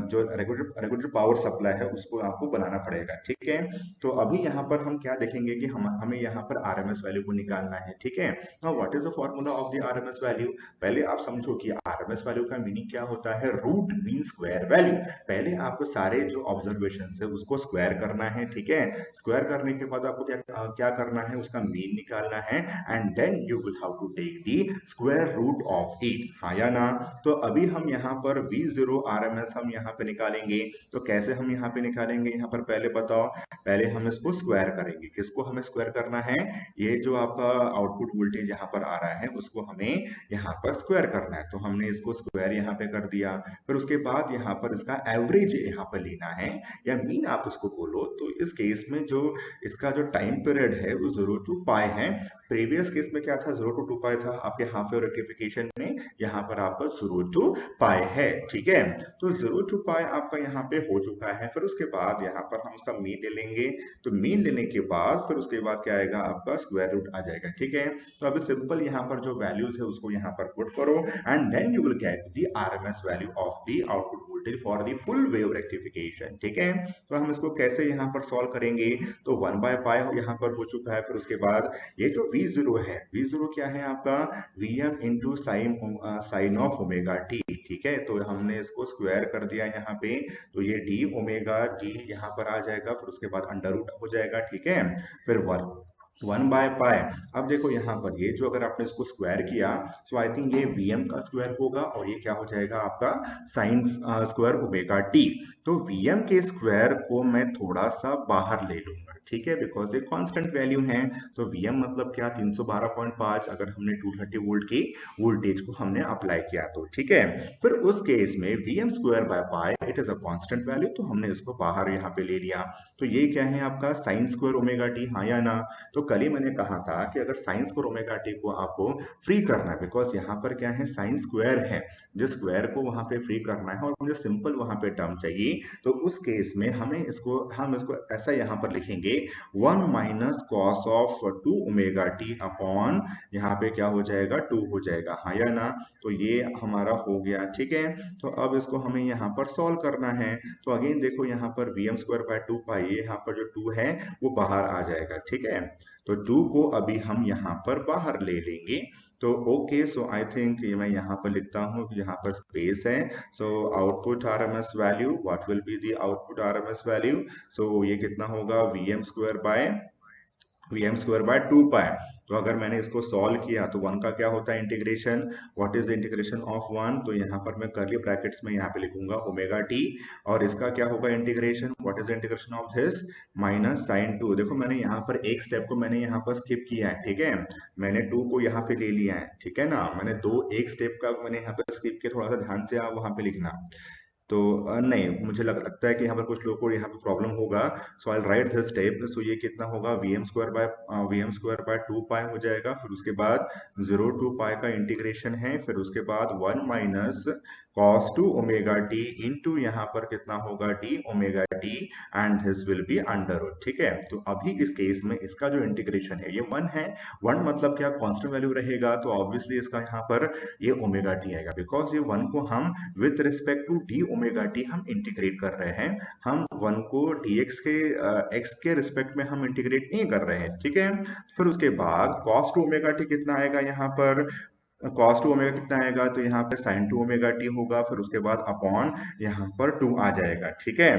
जो रेगुलेटेड पावर सप्लाई है उसको आपको बनाना पड़ेगा, ठीक है। तो अभी यहाँ पर हम क्या देखेंगे कि हमें यहाँ पर आरएमएस वैल्यू को निकालना है, ठीक है। Now what is the formula of the RMS value, पहले आप समझो कि आरएमएस वैल्यू का मीनिंग क्या होता है, रूट मीन स्क्वायर वैल्यू। पहले आपको सारे जो ऑब्जर्वेशन है उसको स्क्वायर करना है, ठीक है। स्क्वायर करने के बाद आपको क्या करना है, उसका मीन निकालना है, and then you will have to take the square root of it, हाँ या ना। तो अभी हम यहाँ पर V0 RMS हम यहाँ पे निकालेंगे, तो कैसे हम यहाँ पे निकालेंगे, यहाँ पर पहले बताओ, पहले हम इस इसको स्क्वायर करेंगे। किसको हमें स्क्वायर करना है? ये जो आपका आउटपुट वोल्टेज यहाँ पर आ रहा है उसको हमें यहाँ पर स्क्वायर करना है। तो हमने इसको स्क्वायर यहाँ पे कर दिया। फिर उसके बाद यहाँ पर इसका एवरेज यहाँ पर लेना है या मीन आप उसको बोलो। तो इस केस में जो इसका जो टाइम पीरियड है वो 0 to π है। प्रीवियस केस में क्या था? 0 to 2π था। आपके हाफ वेव रेक्टिफिकेशन में यहाँ पर आपका 0 to π है। ठीक है, तो 0 to π आपका यहाँ पे हो चुका है। फिर उसके बाद यहाँ पर हम उसका मीन ले लेंगे। तो मीन लेने के बाद फिर उसके बाद क्या आएगा? आपका स्क्वायर रूट आ जाएगा। ठीक है, तो अभी सिंपल यहाँ पर जो वैल्यूज है उसको यहाँ पर पुट करो and then you will get the RMS value of the output voltage for the full wave rectification. ठीक है, तो हम इसको कैसे यहाँ पर सॉल्व करेंगे? तो 1/π यहाँ पर हो चुका है। फिर उसके बाद ये जो V0 है, V0 क्या है आपका? Vm into sine of omega T. ठीक है, तो हमने इसको स्क्वायर कर दिया यहाँ पे। तो ये डी ओमेगा टी यहाँ पर आ जाएगा। फिर उसके बाद अंडर रूट हो जाएगा। ठीक है, फिर 1/π। अब देखो यहाँ पर ये जो अगर आपने इसको स्क्वायर किया तो आई थिंक ये Vm का स्क्वायर होगा और ये क्या हो जाएगा आपका? Sine square omega T. तो Vm के स्क्वायर को मैं थोड़ा सा बाहर ले लूंगा। ठीक है, बिकॉज ये कांस्टेंट वैल्यू है। तो Vm मतलब क्या? 312.5 अगर हमने 230 वोल्ट की वोल्टेज को हमने अप्लाई किया तो। ठीक है, फिर उस केस में Vm² it is a constant value, तो हमने इसको बाहर यहाँ पे ले लिया। तो ये क्या है आपका? साइन स्क्वायर ओमेगा टी, हाँ या ना? तो कल ही मैंने कहा था कि अगर साइन स्क्वायर ओमेगा टी को आपको फ्री करना है, बिकॉज यहाँ पर क्या है? साइन स्क्वायर है, जो स्क्वायर को वहां पे फ्री करना है और मुझे सिंपल वहां पे टर्म चाहिए। तो उस केस में हम इसको ऐसा यहाँ पर लिखेंगे 1 minus cos of 2 ω t upon यहाँ पे क्या हो जाएगा? 2 हो जाएगा, हाँ या ना? तो ये हमारा हो गया। ठीक है, तो अब इसको हमें यहाँ पर सॉल्व करना है। तो अगेन देखो यहाँ पर Vm²/2π, यहाँ पर जो 2 है वो बाहर आ जाएगा। ठीक है, तो 2 को अभी हम यहाँ पर बाहर ले लेंगे। तो ओके, सो आई थिंक ये मैं यहाँ पर लिखता हूँ कि यहाँ पर स्पेस है। So output RMS value, what will be the output RMS value? So ये कितना होगा? Vm² by 2π। तो अगर मैंने इसको सॉल्व किया तो 1 का क्या होता है? Integration. What is the integration of 1? तो यहाँ पर मैं कर्ली ब्रैकेट्स में यहाँ पे लिखूंगा ओमेगा टी। और इसका क्या होगा integration? What is the integration of this? Minus sine 2। देखो मैंने यहाँ पर एक स्टेप को मैंने यहाँ पर स्किप किया है। ठीक है, मैंने 2 को यहाँ पे ले लिया है। ठीक है ना, मैंने एक स्टेप का मैंने यहाँ पर स्किप किया। थोड़ा सा ध्यान से आप वहां पे लिखना। तो नहीं, मुझे लगता है कि यहाँ पर कुछ लोगों को यहाँ पे प्रॉब्लम होगा। सो आई राइट दिस स्टेप। सो ये कितना होगा? Vm² by 2π हो जाएगा। फिर उसके बाद 0 to π का इंटीग्रेशन है। फिर उसके बाद 1 माइनस cos 2 ω t इंटू यहाँ पर कितना होगा? d ω t and this will be under root. ठीक है, तो अभी इस केस में इसका जो इंटीग्रेशन है ये 1 है। 1 मतलब क्या? कांस्टेंट वैल्यू रहेगा, तो ऑब्वियसली इसका यहाँ पर ये ओमेगा टी आएगा, बिकॉज ये 1 को हम with respect to D omega T हम इंटीग्रेट कर रहे हैं। हम 1 को dx के x के रिस्पेक्ट में हम इंटीग्रेट नहीं कर रहे हैं। ठीक है, फिर उसके बाद cos 2 ω t कितना आएगा? यहाँ पर cos 2 ω कितना आएगा? तो यहाँ पे sin 2 ω t होगा। फिर उसके बाद अपॉन यहाँ पर 2 आ जाएगा। ठीक है,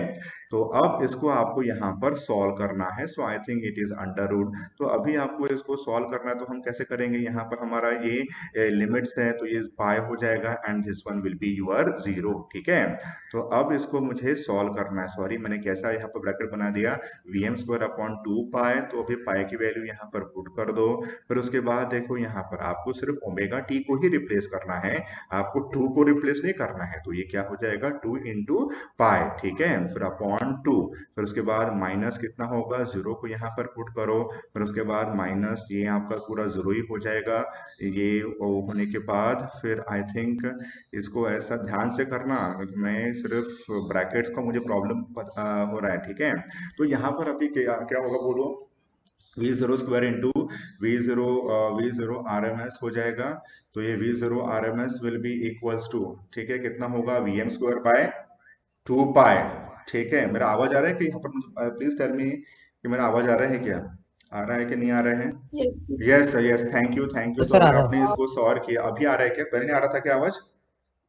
तो अब इसको आपको यहाँ पर सॉल्व करना है। So I think it is under root. तो अभी आपको इसको सॉल्व करना है, तो हम कैसे करेंगे? यहाँ पर हमारा ये लिमिट्स है, तो ये पाई हो जाएगा and this one will be your 0। ठीक है, तो अब इसको मुझे सॉल्व करना है। सॉरी, मैंने कैसा यहाँ पर ब्रैकेट बना दिया? Vm²/2π। तो अभी पाई की वैल्यू यहाँ पर पुट कर दो। फिर उसके बाद देखो यहाँ पर आपको सिर्फ ओमेगा टी को ही रिप्लेस करना है, आपको 2 को रिप्लेस नहीं करना है। तो ये क्या हो जाएगा? 2 इंटू पाई। ठीक है, फिर अपॉन 2। फिर उसके बाद माइनस कितना होगा? 0 को यहाँ पर पुट करो। फिर उसके बाद माइनस ये आपका पूरा 0 ही हो जाएगा। ये होने के बाद फिर आई थिंक इसको ऐसा ध्यान से करना, मैं सिर्फ ब्रैकेट्स का मुझे प्रॉब्लम हो रहा है। ठीक है, तो यहाँ पर अभी क्या क्या होगा बोलो? V0² इंटू V0 RMS हो जाएगा। तो ये V0 RMS will be equals to, ठीक है, कितना होगा? Vm²/2π। ठीक है, मेरा आवाज आ रहा है कि यहाँ पर? मुझे प्लीज टेल मी कि मेरा आवाज आ रहा है क्या? आ रहा है कि नहीं आ रहा है? Yes, yes. Yes yes, thank you thank you. तो तो सर आ अगर रहा आपने है। इसको सॉल्व किया, अभी आ रहा है क्या? पहले नहीं आ रहा था क्या आवाज?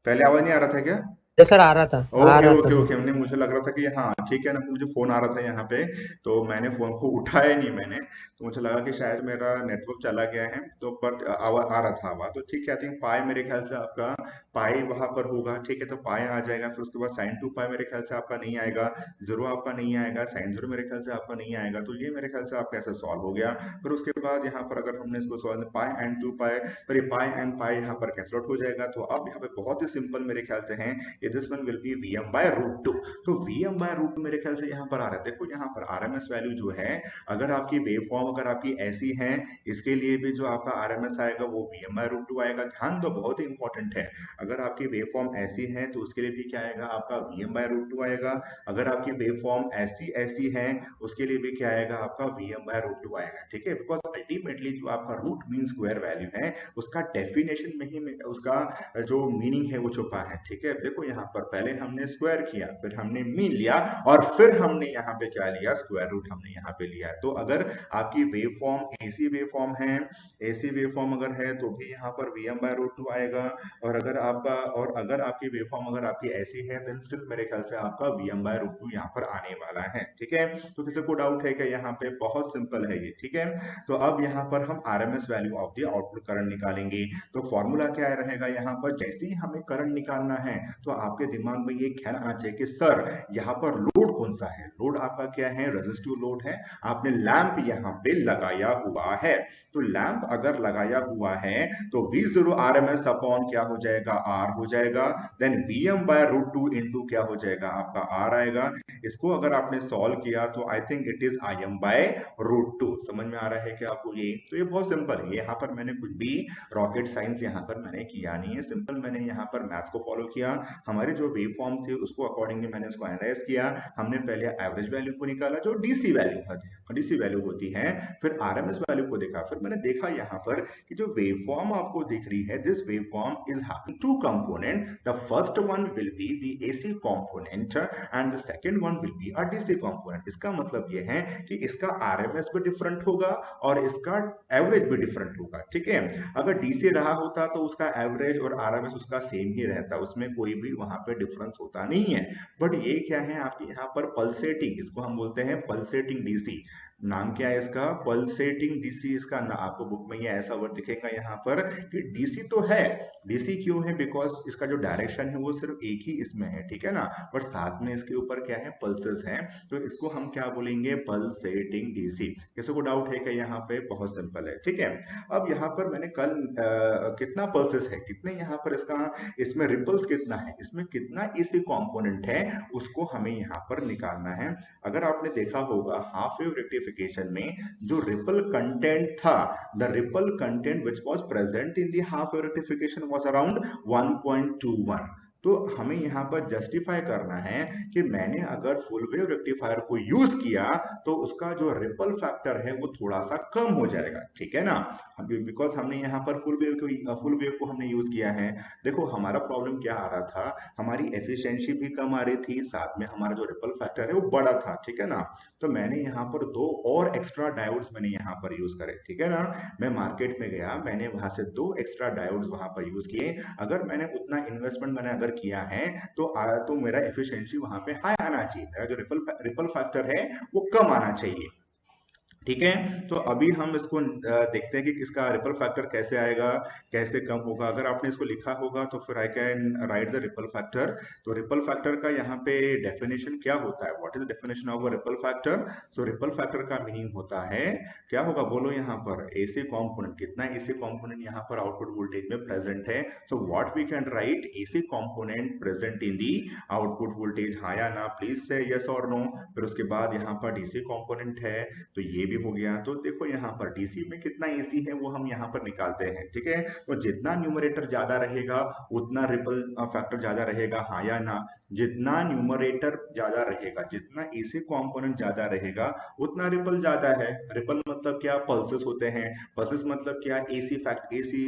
पहले आवाज नहीं आ रहा था क्या? ये सर आ रहा था, आ ओके रहा था ओके सर। ओके, हमने मुझे लग रहा था कि हाँ ठीक है ना, मुझे फोन आ रहा था यहाँ पे, तो मैंने फोन को उठाया नहीं मैंने, तो मुझे लगा कि शायद मेरा नेटवर्क चला गया है, तो बट आ रहा था आवाज, तो ठीक है। आई थिंक पाई मेरे ख्याल से आपका पाई वहां पर होगा, ठीक है, तो पाई आ जाएगा, फिर उसके बाद साइन टू पाई मेरे ख्याल से आपका नहीं आएगा, जीरो आपका नहीं आएगा, साइन जीरो मेरे ख्याल से आपका नहीं आएगा, तो ये मेरे ख्याल से आपका ऐसा सॉल्व हो गया। फिर उसके बाद यहाँ पर अगर हमने इसको सॉल्व पाई एंड टू पाई, फिर ये पाई एंड पाई यहाँ पर कैंसिल आउट हो जाएगा, तो अब यहाँ पे बहुत ही सिंपल मेरे ख्याल से है, ये this one will be Vm by root two. तो Vm बाय रूट टू मेरे ख्याल से यहाँ पर आ रहा है, देखो यहाँ पर RMS वैल्यू जो है, अगर आपकी वेव फॉर्म अगर आपकी ऐसी है, इसके लिए भी जो आपका RMS आएगा वो Vm बाय रूट टू आएगा। ध्यान दो, बहुत ही इंपॉर्टेंट है, अगर आपकी वेव फॉर्म ऐसी है तो उसके लिए भी क्या आएगा, आपका Vm बाय रूट टू आएगा। अगर आपकी वेव फॉर्म ऐसी ऐसी है उसके लिए भी क्या आएगा, आपका Vm बाय रूट टू आएगा, ठीक है। बिकॉज अल्टीमेटली जो आपका रूट मीन स्क्वायर वैल्यू है, उसका डेफिनेशन में ही उसका जो मीनिंग है वो छुपा है, ठीक है। देखो यहाँ पर पहले हमने स्क्वायर किया, फिर हमने मीन लिया, और फिर हमने यहाँ पे क्या लिया, स्क्वायर रूट हमने यहाँ पे लिया है। तो अगर आपकी वेव फॉर्म ऐसी वेव फॉर्म है, ऐसी वेव फॉर्म अगर है तो भी यहाँ पर Vm बाय रूट टू आएगा, और अगर आपकी वेव फॉर्म अगर आपकी ऐसी है देन स्टिल मेरे ख्याल से आपका Vm बाय रूट टू यहाँ पर आने वाला है, ठीक है। तो किसी को डाउट है क्या यहाँ पे, बहुत सिंपल है ये, ठीक है। तो अब यहाँ पर हम RMS value of the output current निकालेंगे। तो फॉर्मूला क्या रहेगा यहाँ पर, जैसे ही हमें करंट निकालना है तो आपके दिमाग में ये ख्याल आना चाहिए कि सर यहाँ पर लोड कौन सा है, लोड आपका क्या है, रेजिस्टिव लोड है, आपने लैंप यहाँ पे लगाया हुआ है। तो लैंप अगर लगाया हुआ है तो V0 RMS अपॉन क्या हो जाएगा, R हो जाएगा, then Vm by root two into क्या हो जाएगा, आपका R आएगा। इसको अगर आपने सॉल्व किया तो I think it is Im by root two. समझ में आ रहा है कि आपको ये, तो ये बहुत सिंपल है, यहाँ पर मैंने कुछ भी रॉकेट साइंस यहाँ पर मैंने किया नहीं है, सिंपल मैंने यहाँ पर मैथ्स को फॉलो किया, हमारे जो वेव फॉर्म थे उसको अकॉर्डिंगली मैंने उसको एनालाइज किया। हमने पहले एवरेज वैल्यू को निकाला जो डीसी वैल्यू होती है, फिर आरएमएस वैल्यू को देखा, फिर मैंने देखा यहाँ पर कि जो वेव फॉर्म आपको दिख रही है, this wave form is having two component, the first one will be the AC component and the second one will be a DC component. इसका मतलब ये है कि इसका आरएमएस भी डिफरेंट होगा और इसका एवरेज भी डिफरेंट होगा, ठीक है। अगर डीसी रहा होता तो उसका एवरेज और आरएमएस उसका सेम ही रहता, उसमें कोई भी वहां पे डिफरेंस होता नहीं है। बट ये क्या है आपके यहाँ पर पल्सेटिंग, इसको हम बोलते हैं पल्सेटिंग डीसी। नाम क्या है इसका, पल्सेटिंग डीसी, इसका ना आपको बुक में ये ऐसा वर्ड दिखेगा यहाँ पर कि डीसी तो है। डीसी क्यों है, बिकॉज इसका जो डायरेक्शन है वो सिर्फ एक ही इसमें है, ठीक है ना, बट साथ में इसके ऊपर क्या है, पल्सेस हैं, तो इसको हम क्या बोलेंगे, पल्सेटिंग डीसी। किसी को डाउट है कि यहाँ पे, बहुत सिंपल है, ठीक है। अब यहाँ पर मैंने कल कितना पल्सेस है, कितने यहाँ पर इसका, इसमें रिपल्स कितना है, इसमें कितना एसी कंपोनेंट है, उसको हमें यहाँ पर निकालना है। अगर आपने देखा होगा हाफ वेव रेक्टिफिकेशन में जो रिपल कंटेंट था, the ripple content which was present in the half wave rectification was around 1.21। तो हमें यहाँ पर जस्टिफाई करना है कि मैंने अगर फुल वेव रेक्टिफायर को यूज किया तो उसका जो रिपल फैक्टर है वो थोड़ा सा कम हो जाएगा, ठीक है ना, बिकॉज हमने यहाँ पर फुल वेव को हमने यूज किया है। देखो हमारा प्रॉब्लम क्या आ रहा था, हमारी एफिशिएंसी भी कम आ रही थी, साथ में हमारा जो रिपल फैक्टर है वो बड़ा था, ठीक है ना। तो मैंने यहाँ पर दो और एक्स्ट्रा डायोड्स मैंने यहाँ पर यूज करे, ठीक है ना। मैं मार्केट में गया, मैंने वहां से दो एक्स्ट्रा डायोड्स वहां पर यूज किए। अगर मैंने उतना इन्वेस्टमेंट मैंने अगर किया है तो मेरा एफिशिएंसी वहां पे हाई आना चाहिए, मेरा जो रिपल फैक्टर है वो कम आना चाहिए, ठीक है। तो अभी हम इसको देखते हैं कि इसका रिपल फैक्टर कैसे आएगा, कैसे कम होगा। अगर आपने इसको लिखा होगा तो फिर I can write the ripple factor. तो रिपल फैक्टर का यहाँ पे डेफिनेशन क्या होता है, what is the definition of a ripple factor. So ripple factor का मीनिंग होता है, क्या होगा बोलो यहाँ पर, एसी कंपोनेंट, कितना एसी कंपोनेंट यहाँ पर आउटपुट वोल्टेज में प्रेजेंट है। So what we can write, AC component present in the output voltage, हाँ या ना, प्लीज से यस और नो। फिर उसके बाद यहाँ पर डीसी कंपोनेंट है, तो ये भी हो गया। तो देखो यहाँ पर डीसी में कितना एसी है वो हम यहाँ पर निकालते हैं, ठीक है। तो जितना न्यूमरेटर ज्यादा रहेगा उतना रिपल फैक्टर ज्यादा रहेगा, हाँ या ना। जितना न्यूमरेटर ज्यादा रहेगा, जितना एसी कंपोनेंट ज्यादा रहेगा उतना रिपल ज्यादा है। रिपल मतलब क्या, पल्सेस होते हैं, पल्सेस मतलब क्या, एसी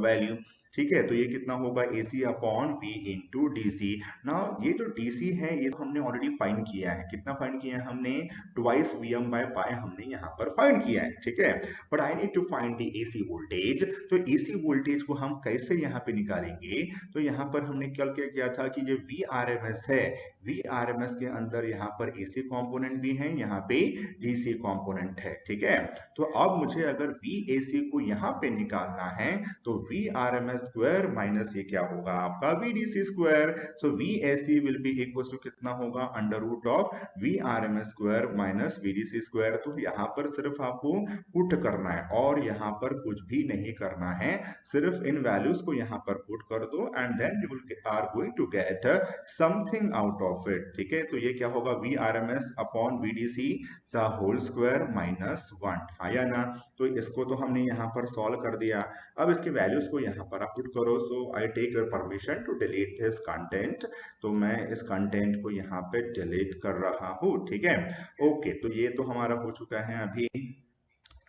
वैल्यू, ठीक है। तो ये कितना होगा, AC upon V into DC. ना ये जो डीसी है ये तो हमने ऑलरेडी फाइंड किया है, कितना फाइंड किया है हमने, ट्वाइस Vm बाय पाई हमने यहाँ पर फाइंड किया है, ठीक है। But I need to find the AC voltage. तो एसी वोल्टेज को हम कैसे यहाँ पे निकालेंगे? तो यहाँ पर हमने कल क्या किया था कि ये वी आर एम एस है, वी आर एम एस के अंदर यहाँ पर एसी कंपोनेंट भी है, यहाँ पे डीसी कंपोनेंट है, ठीक है। तो अब मुझे अगर वी एसी को यहाँ पे निकालना है तो V R M S square minus ये क्या होगा आपका V D C square. So V AC will be equal to कितना होगा, under root of V R M S square minus V D C square. तो यहाँ पर सिर्फ आपको पुट करना है और यहाँ पर कुछ भी नहीं करना है, सिर्फ इन वैल्यूज को यहाँ पर पुट कर दो and then you are going to get something out of it, ठीक है। तो ये क्या होगा, V R M S upon V D C whole square minus 1, हाँ या ना। तो इसको तो हमने यहाँ पर सॉल्व कर दिया। अब इसके वैल्यूज को यहाँ पर आप पुट करो। So I take your permission to delete this content. तो मैं इस कंटेंट को यहाँ पे डिलीट कर रहा हूँ, ठीक है। ओके, तो ये तो हमारा हो चुका है अभी।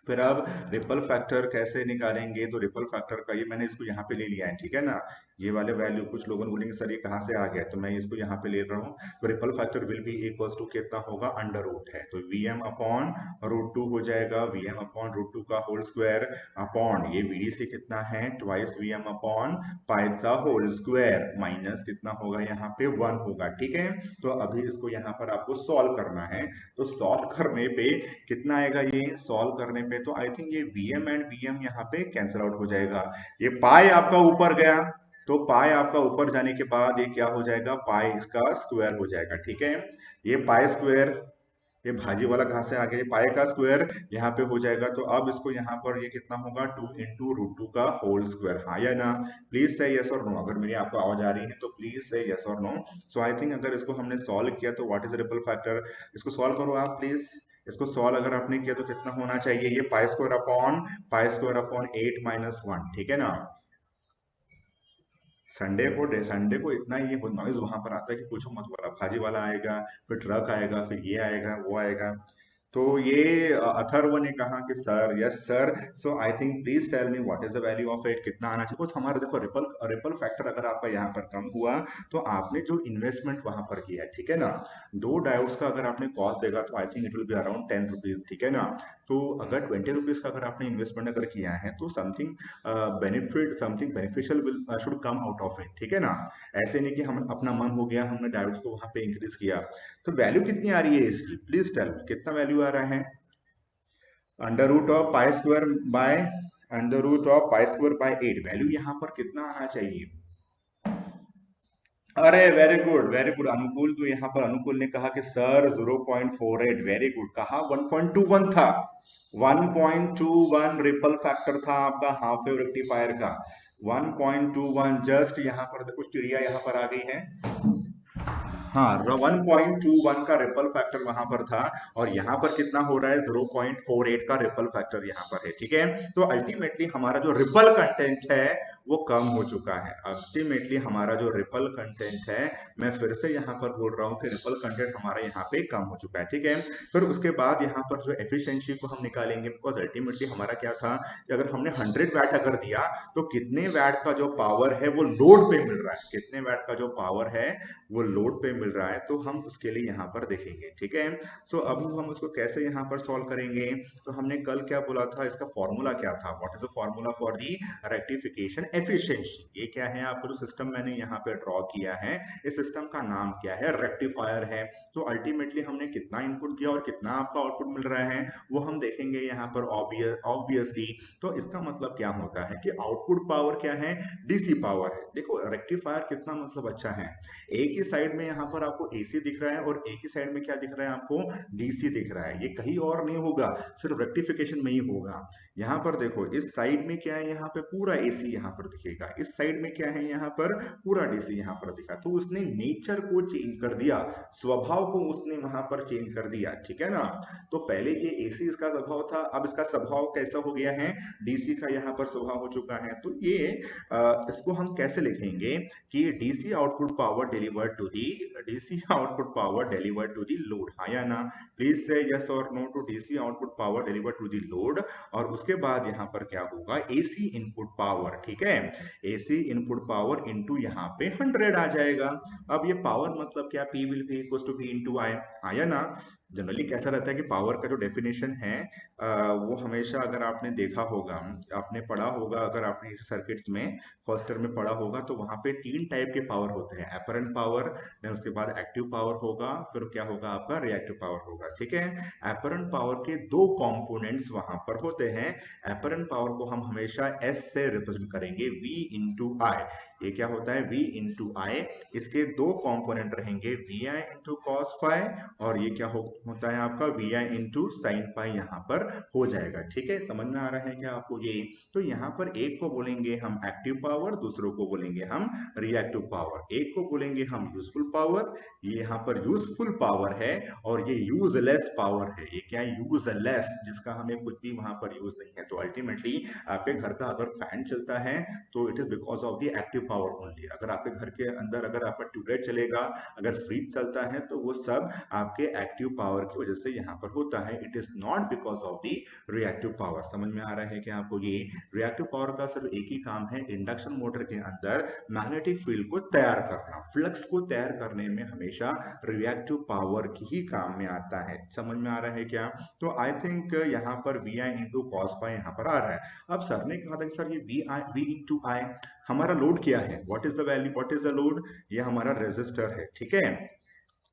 फिर अब रिपल फैक्टर कैसे निकालेंगे? तो रिपल फैक्टर का ये मैंने इसको यहाँ पे ले लिया है, ठीक है ना। ये वाले वैल्यू कुछ लोगों ने बोलेंगे सर ये कहाँ से आ गया, तो मैं इसको यहाँ पे ले रहा हूँ। तो ripple factor will be equals to कितना होगा, अंडर रूट है तो वीएम अपॉन रूट 2 हो जाएगा, वीएम अपॉन रूट 2 का होल स्क्वायर अपॉन ये वीडीसी कितना है, ट्वाइस वीएम अपॉन पाई का होल स्क्वायर माइनस कितना होगा यहाँ पे 1 होगा, ठीक है। तो अभी इसको यहाँ पर आपको सॉल्व करना है। तो सॉल्व करने पे कितना आएगा, ये सॉल्व करने पे तो आई थिंक ये वीएम एंड वीएम यहाँ पे कैंसिल आउट हो जाएगा। ये पाई आपका ऊपर गया तो पाई आपका ऊपर जाने के बाद ये क्या हो जाएगा, पाई इसका स्क्वायर हो जाएगा, ठीक है। ये पाई स्क्वायर, ये भाजी वाला कहां से आ गया, ये पाई का स्क्वायर यहाँ पे हो जाएगा। तो अब इसको यहाँ पर ये कितना होगा, 2 इंटू रूट 2 का होल स्क्वायर, हाँ या ना। प्लीज से यस और नो, अगर मेरी आपको आवाज आ रही है तो प्लीज से यस और नो। सो आई थिंक अगर इसको हमने सॉल्व किया तो व्हाट इज रिपल फैक्टर, इसको सॉल्व करो आप प्लीज। इसको सॉल्व अगर आपने किया तो कितना होना चाहिए, ये पाई स्क्वायर अपॉन 8 माइनस 1, ठीक है ना। संडे को इतना ये नॉइज वहां पर आता है कि पूछो मत, वाला भाजी वाला आएगा, फिर ट्रक आएगा, फिर ये आएगा वो आएगा। तो ये अथर्व ने कहा कि sir yes sir, so I think please tell me what is the value of it, कितना आना चाहिए। कुछ हमारा देखो रिपल फैक्टर अगर आपका यहाँ पर कम हुआ तो आपने जो इन्वेस्टमेंट वहां पर किया है, ठीक है ना। 2 डायोड्स का अगर आपने कॉस्ट देगा तो I think it will be around 10 rupees, ठीक है ना। तो अगर 20 रुपीज का अगर आपने इन्वेस्टमेंट अगर किया है तो something something beneficial will should come out of it, ठीक है ना। ऐसे नहीं कि हम अपना मन हो गया हमने डायोड्स को वहां पे इंक्रीज किया। तो वैल्यू कितनी आ रही है इसकी, प्लीज टेल, कितना वैल्यू आ रहा है, under root of pi square by under root of pi square by 8, value यहाँ पर कितना आना चाहिए। अरे वेरी गुड वेरी गुड अनुकूल, तो यहाँ पर अनुकूल ने कहा कि सर 0.48, वेरी गुड। कहा 1.21 था, 1.21 रिपल फैक्टर था आपका हाफ वेव रेक्टिफायर का, 1.21। जस्ट यहाँ पर देखो चिड़िया यहाँ पर आ गई है, हाँ 1.21 का रिपल फैक्टर वहां पर था और यहाँ पर कितना हो रहा है, 0.48 का रिपल फैक्टर यहाँ पर है, ठीक है। तो अल्टीमेटली हमारा जो रिपल कंटेंट है वो कम हो चुका है। अल्टीमेटली हमारा जो रिपल कंटेंट है, मैं फिर से यहाँ पर बोल रहा हूँ कि रिपल कंटेंट हमारा यहाँ पे कम हो चुका है, ठीक है। फिर उसके बाद यहाँ पर जो एफिशिएंसी को हम निकालेंगे, बिकॉज अल्टीमेटली हमारा क्या था कि अगर हमने 100 वैट अगर दिया तो कितने वैट का जो पावर है वो लोड पे मिल रहा है, कितने वैट का जो पावर है वो लोड पे मिल रहा है, तो हम उसके लिए यहाँ पर देखेंगे, ठीक है। सो अब हम उसको कैसे यहाँ पर सॉल्व करेंगे, तो हमने कल क्या बोला था, इसका फॉर्मूला क्या था, what is the formula for the rectification efficiency. ये क्या है, आपको जो सिस्टम मैंने यहाँ पे ड्रॉ किया है, इस सिस्टम का नाम क्या है, रेक्टिफायर है। तो अल्टीमेटली हमने कितना इनपुट दिया और कितना आपका आउटपुट मिल रहा है वो हम देखेंगे यहाँ पर ऑब्वियसली। तो इसका मतलब क्या होता है कि आउटपुट पावर क्या है, डीसी पावर है। देखो रेक्टिफायर कितना मतलब अच्छा है, एक ही साइड में यहाँ पर आपको एसी दिख रहा है और एक ही साइड में क्या दिख रहा है आपको, डीसी दिख रहा है। ये कहीं और नहीं होगा, सिर्फ रेक्टिफिकेशन में ही होगा। यहाँ पर देखो इस साइड में क्या है, यहाँ पे पूरा एसी यहाँ पर दिखेगा, इस साइड में क्या है, यहाँ पर पूरा डीसी यहाँ पर दिखा। तो उसने नेचर को चेंज कर दिया, स्वभाव को उसने वहां पर चेंज कर दिया, ठीक है ना। तो पहले ये एसी इसका स्वभाव था, अब इसका स्वभाव कैसा हो गया है, डीसी का यहाँ पर स्वभाव हो चुका है। तो ये इसको हम कैसे लिखेंगे कि DC output power delivered to the DC output power delivered to the load, हाँ या ना। प्लीज से यस और no to DC output power delivered to the load. और उसके बाद यहाँ पर क्या होगा, एसी इनपुट पावर, ठीक है, एसी इनपुट पावर इनटू यहाँ पे 100 आ जाएगा। अब ये पावर मतलब क्या, P will be equal to V into I, हाँ या ना। जनरली कैसा रहता है कि पावर का जो डेफिनेशन है वो हमेशा, अगर आपने देखा होगा, आपने पढ़ा होगा, अगर आपने इस सर्किट्स में फर्स्ट ईयर में पढ़ा होगा, तो वहां पे तीन टाइप के पावर होते हैं। अपरेंट पावर, देन उसके बाद एक्टिव पावर होगा, फिर क्या होगा आपका रिएक्टिव पावर होगा। ठीक है, अपरेंट पावर के दो कंपोनेंट्स वहां पर होते हैं। अपरेंट पावर को हम हमेशा एस से रिप्रेजेंट करेंगे, V इंटू आई। ये क्या होता है, V इंटू आई। इसके दो कंपोनेंट रहेंगे, Vi इंटू कॉस फाई, और ये क्या होता है आपका Vi इंटू साइन फाई, यहाँ पर हो जाएगा। ठीक है, समझ में आ रहा है क्या आपको ये? तो यहाँ पर एक को बोलेंगे हम एक्टिव पावर, दूसरों को बोलेंगे हम रिएक्टिव पावर। एक को बोलेंगे हम यूजफुल पावर, ये यहाँ पर यूजफुल पावर है, और ये यूजलेस पावर है। ये क्या है, यूजलेस, जिसका हमें कुछ भी वहां पर यूज नहीं है। तो अल्टीमेटली आपके घर का अगर फैन चलता है तो it is because of the active power only. अगर आपके घर के अंदर अगर आपका ट्यूबलाइट चलेगा, अगर फ्रिज चलता है, तो वो सब आपके एक्टिव पावर की वजह से यहाँ पर होता है। It is not because of the reactive power. समझ में आ रहा है कि आपको ये रिएक्टिव पावर का सिर्फ एक ही काम है, इंडक्शन मोटर के अंदर मैग्नेटिक फील्ड को तैयार करना, फ्लक्स को तैयार करने में हमेशा रिएक्टिव पावर की ही काम में आता है। समझ में आ रहा है क्या? तो आई थिंक यहाँ पर V I into cos phi यहाँ पर आ रहा है। अब सर ने कहा था कि सर ये वी इंटू आई, हमारा लोड क्या है, what is the value, what is the load? ये हमारा रेजिस्टर है। ठीक है,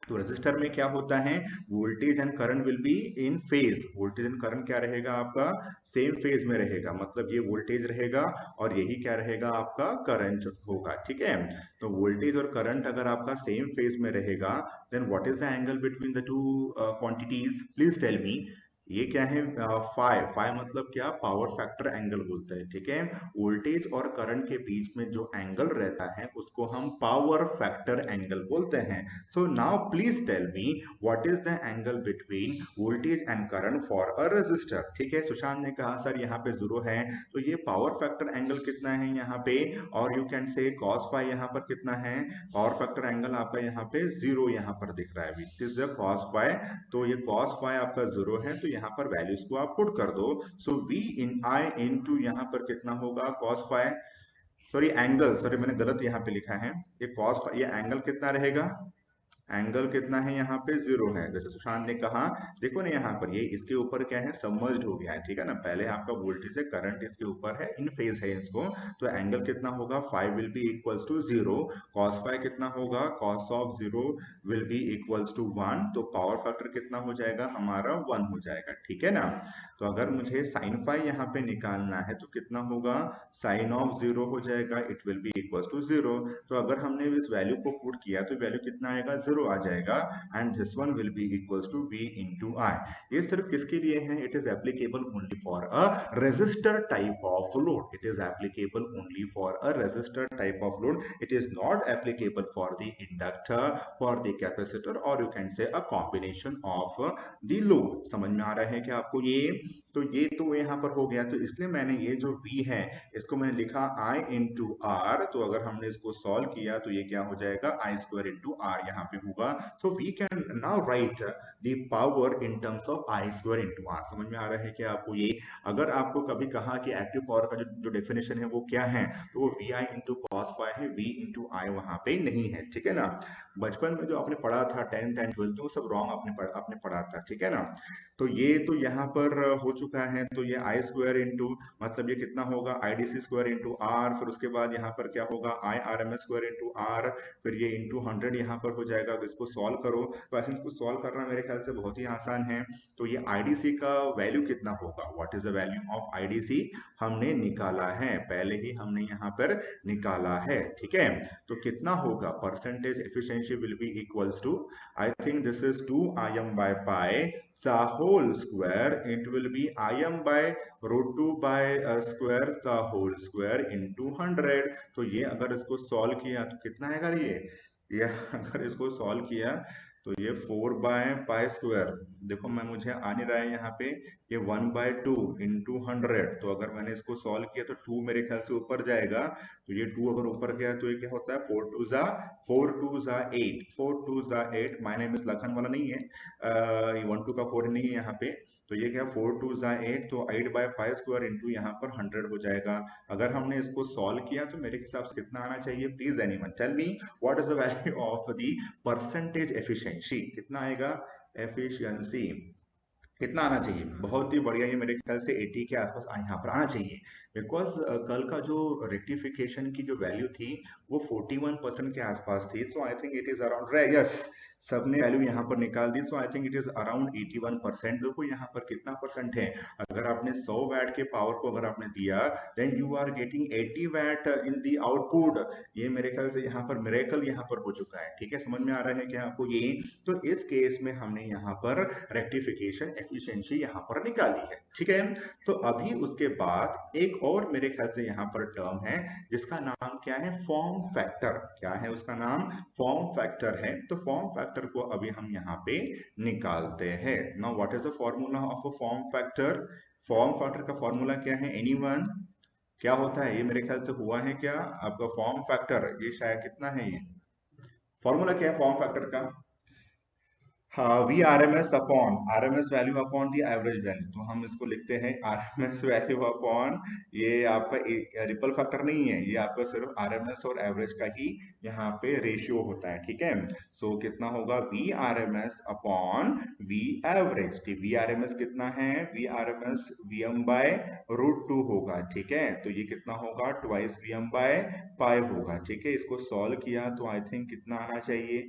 तो रेजिस्टर में क्या होता है, voltage and current will be in phase. Voltage and current क्या रहेगा आपका, सेम फेज में रहेगा। मतलब ये वोल्टेज रहेगा और यही क्या रहेगा आपका करंट होगा। ठीक है, तो वोल्टेज और करंट अगर आपका सेम फेज में रहेगा, then what is the angle between the two quantities, please tell me. ये क्या है, फाइव। फाइव मतलब क्या, पावर फैक्टर एंगल बोलते हैं। ठीक है, वोल्टेज और करंट के बीच में जो एंगल रहता है उसको हम पावर फैक्टर एंगल बोलते हैं। So now please tell me what is the angle between voltage and current for a resistor. ठीक है, सुशांत ने कहा सर यहाँ पे जीरो है, तो ये पावर फैक्टर एंगल कितना है यहाँ पे, और you can say cos phi यहाँ पर कितना है, पावर फैक्टर एंगल आपका यहाँ पे जीरो यहाँ पर दिख रहा है, which is the cos phi. तो ये कॉस फाई आपका जीरो है, तो यहाँ पर वैल्यूज को आप पुट कर दो। So we in I into यहाँ पर कितना होगा cos phi, sorry angle, sorry मैंने गलत यहाँ पे लिखा है, ये कॉस, ये एंगल कितना रहेगा, एंगल कितना है यहाँ पे, जीरो है। जैसे सुशांत ने कहा, देखो ना यहाँ पर ये इसके ऊपर क्या है, सबमर्ज्ड हो गया है। ठीक है ना, पहले आपका वोल्टेज है, करंट इसके ऊपर है, इन फेज है इसको, तो एंगल कितना होगा, phi will be equals to zero. Cos phi कितना होगा, cos of zero will be equals to one. तो पावर फैक्टर कितना हो जाएगा हमारा, वन हो जाएगा। ठीक है ना, तो अगर मुझे साइन फाइव यहाँ पे निकालना है तो कितना होगा, साइन ऑफ जीरो हो जाएगा, it will be equals to zero. तो अगर हमने इस वैल्यू को पुट किया तो वैल्यू कितना आएगा, जीरो आ जाएगा, and this one will be equals to V into I. ये सिर्फ किसके लिए है, it is applicable only for a resistor type of load. It is applicable only for a resistor type of load, it is not applicable for the inductor, for the capacitor, और you can say a combination of the load. समझ में आ रहा है कि आपको ये, तो ये तो यहाँ पर हो गया। तो इसलिए मैंने ये जो V है इसको मैंने लिखा I इंटू आर। तो अगर हमने इसको सॉल्व किया तो ये क्या हो जाएगा, आई स्क्वायर इंटू आर यहाँ पे होगा। So we can now write the power in terms of I square into R. समझ में आ रहा है कि आपको ये, अगर आपको कभी कहा कि एक्टिव पावर का जो डेफिनेशन है वो क्या है, तो वो V I into cos phi है, V इंटू आई वहां पे नहीं है। ठीक है ना, बचपन में जो आपने पढ़ा था 10th एंड 12th वो सब रॉन्ग आपने पढ़ा था। ठीक है ना, तो ये तो यहाँ पर हो चुका है। तो ये आई स्क्वायर इंटू, मतलब ये कितना होगा, I D C square into R, फिर उसके बाद यहाँ पर क्या होगा, I R M S square into R, फिर ये इंटू 100 यहाँ पर हो जाएगा। अगर इसको सॉल्व करो तो ऐसे इसको सॉल्व करना मेरे ख्याल से बहुत ही आसान है। तो ये आई डी सी का वैल्यू कितना होगा, what is the value of I D C, हमने निकाला है, पहले ही हमने यहाँ पर निकाला है। ठीक है, तो कितना होगा, percentage efficiency will be equals to, I think this is 2 Im by pi the whole square, it will be Im by root 2 by square the whole square into 100। तो ये अगर इसको सॉल्व किया तो कितना आएगा, ये अगर इसको सॉल्व किया तो ये 4 बाय पाई स्क्वायर, देखो मैं मुझे आ नहीं रहा है यहाँ पे, ये 1 बाय 2 इंटू 100। तो अगर मैंने इसको सॉल्व किया तो 2 मेरे ख्याल से ऊपर जाएगा, तो ये 2 अगर ऊपर गया तो ये क्या होता है, 4 2 जा 8। माय नेम इज लखन वाला नहीं है, ये 1 2 का 4 नहीं है यहाँ पे। तो ये क्या, 4 2 जा 8, तो 8 बाय पाई स्क्वायर इंटू यहाँ पर 100 हो जाएगा। अगर हमने इसको सॉल्व किया तो मेरे हिसाब से कितना आना चाहिए, please anyone tell me what is the value of the percentage efficiency, कितना आएगा, एफिशिएंसी कितना आना चाहिए? बहुत ही बढ़िया, ये मेरे ख्याल से 80 के आसपास यहाँ पर आना चाहिए। बिकॉज कल का जो रेक्टिफिकेशन की जो वैल्यू थी वो 41% के आसपास थी। So I think it is around, yes, सबने वैल्यू यहाँ पर निकाल दी। So I think it is around 81%। देखो यहाँ पर कितना परसेंट है, अगर आपने 100 वैट के पावर को अगर आपने दिया, then you are getting 80 watt in the output. ये मेरे ख्याल से यहाँ पर मिरेकल यहाँ पर हो चुका है। ठीक है, समझ में आ रहा है क्या आपको ये? तो इस केस में हमने यहाँ पर रेक्टिफिकेशन एफिशिएंसी यहाँ पर निकाली है। ठीक है, तो अभी उसके बाद एक और मेरे ख्याल से यहाँ पर टर्म है जिसका नाम क्या है? Form factor. क्या है उसका नाम? फॉर्म फैक्टर है। तो फॉर्म फैक्टर को अभी हम यहाँ पे निकालते हैं। Now what is the formula of a form factor? Form factor का फॉर्मूला क्या है? एनीवन? क्या होता है ये? मेरे ख्याल से हुआ है क्या आपका फॉर्म फैक्टर? ये शायद कितना है ये फॉर्मूला? क्या है फॉर्म फैक्टर का? हाँ, V R M S upon R M S value upon the average value. तो हम इसको लिखते हैं R M S value upon, ये आपका रिपल फैक्टर नहीं है, ये आपका सिर्फ आर एम एस और एवरेज का ही यहाँ पे रेशियो होता है। ठीक है, सो कितना होगा? V R M S upon V average. V R M S कितना है? We R M S V M by √2 होगा। ठीक है, तो ये कितना होगा? Twice V M by pi होगा। ठीक है, इसको सॉल्व किया तो आई थिंक कितना आना चाहिए?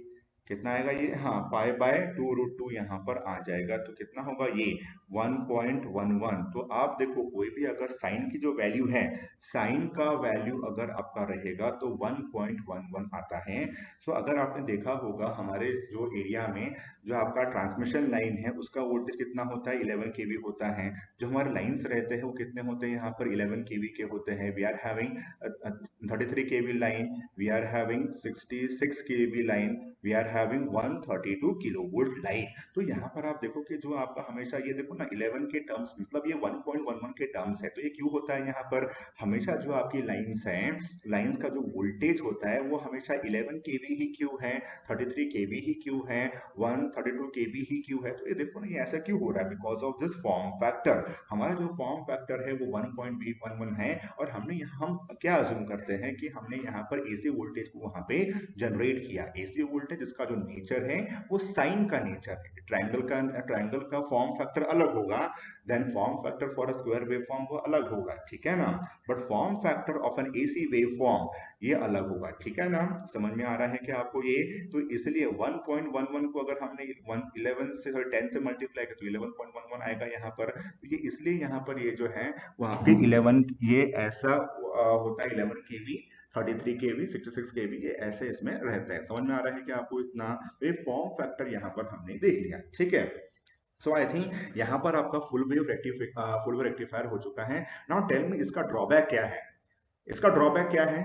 कितना आएगा ये? हाँ, पाई बाय 2√2 यहाँ पर आ जाएगा। तो कितना होगा ये? 1.11। तो आप देखो, कोई भी अगर साइन की जो वैल्यू है, साइन का वैल्यू अगर आपका रहेगा तो 1.11 आता है। सो अगर आपने देखा होगा हमारे जो एरिया में जो आपका ट्रांसमिशन लाइन है उसका वोल्टेज कितना होता है? 11 केवी होता है। जो हमारे लाइन्स रहते हैं वो कितने होते हैं? यहाँ पर 11 केवी के होते हैं। We are having 33 KV line, we are having 66 KV line, we are having 132 kilovolt line. तो यहाँ पर आप देखो कि जो आपका हमेशा ये देखो ना 11 के टर्म्स, मतलब ये 1.11 के टर्म्स है। तो ये क्यों होता है? यहाँ पर हमेशा जो आपकी लाइन्स हैं, लाइन्स का जो वोल्टेज होता है वो हमेशा 11 केवी ही क्यों है, 33 केवी ही क्यों है, 132 केवी ही क्यों है? तो ये देखो ना, ये ऐसा क्यों हो रहा है? Because of this form factor. हमारा जो फॉर्म फैक्टर है वो 1.11 है, और हमने हम क्या अज्यूम करते हैं कि हमने यहाँ पर एसी वोल्टेज को वहां पे जनरेट किया। एसी वोल्टेज इसका जो नेचर है वो साइन का नेचर है। ट्रायंगल का फॉर्म फैक्टर अलग होगा, then form factor for a square wave form वो अलग होगा। ठीक है ना, but form factor of an AC wave form ये अलग होगा। ठीक है ना, समझ में आ रहा है क्या आपको ये? तो इसलिए 1.11 को अगर हमने 11 से 10 से मल्टीप्लाई किया तो 11.11 आएगा यहाँ पर। तो ये इसलिए यहाँ पर ये जो है वहाँ पे 11 ये ऐसा होता है, 11 केवी, 33 केवी, 66 केवी, ये ऐसे इसमें रहता है। समझ में आ रहा है कि आपको इतना? ये फॉर्म फैक्टर यहाँ पर हमने देख लिया। ठीक है, सो आई थिंक यहाँ पर आपका फुल वेव रेक्टिफायर हो चुका है। नाउ टेल मी, इसका ड्रॉबैक क्या है? इसका ड्रॉबैक क्या है?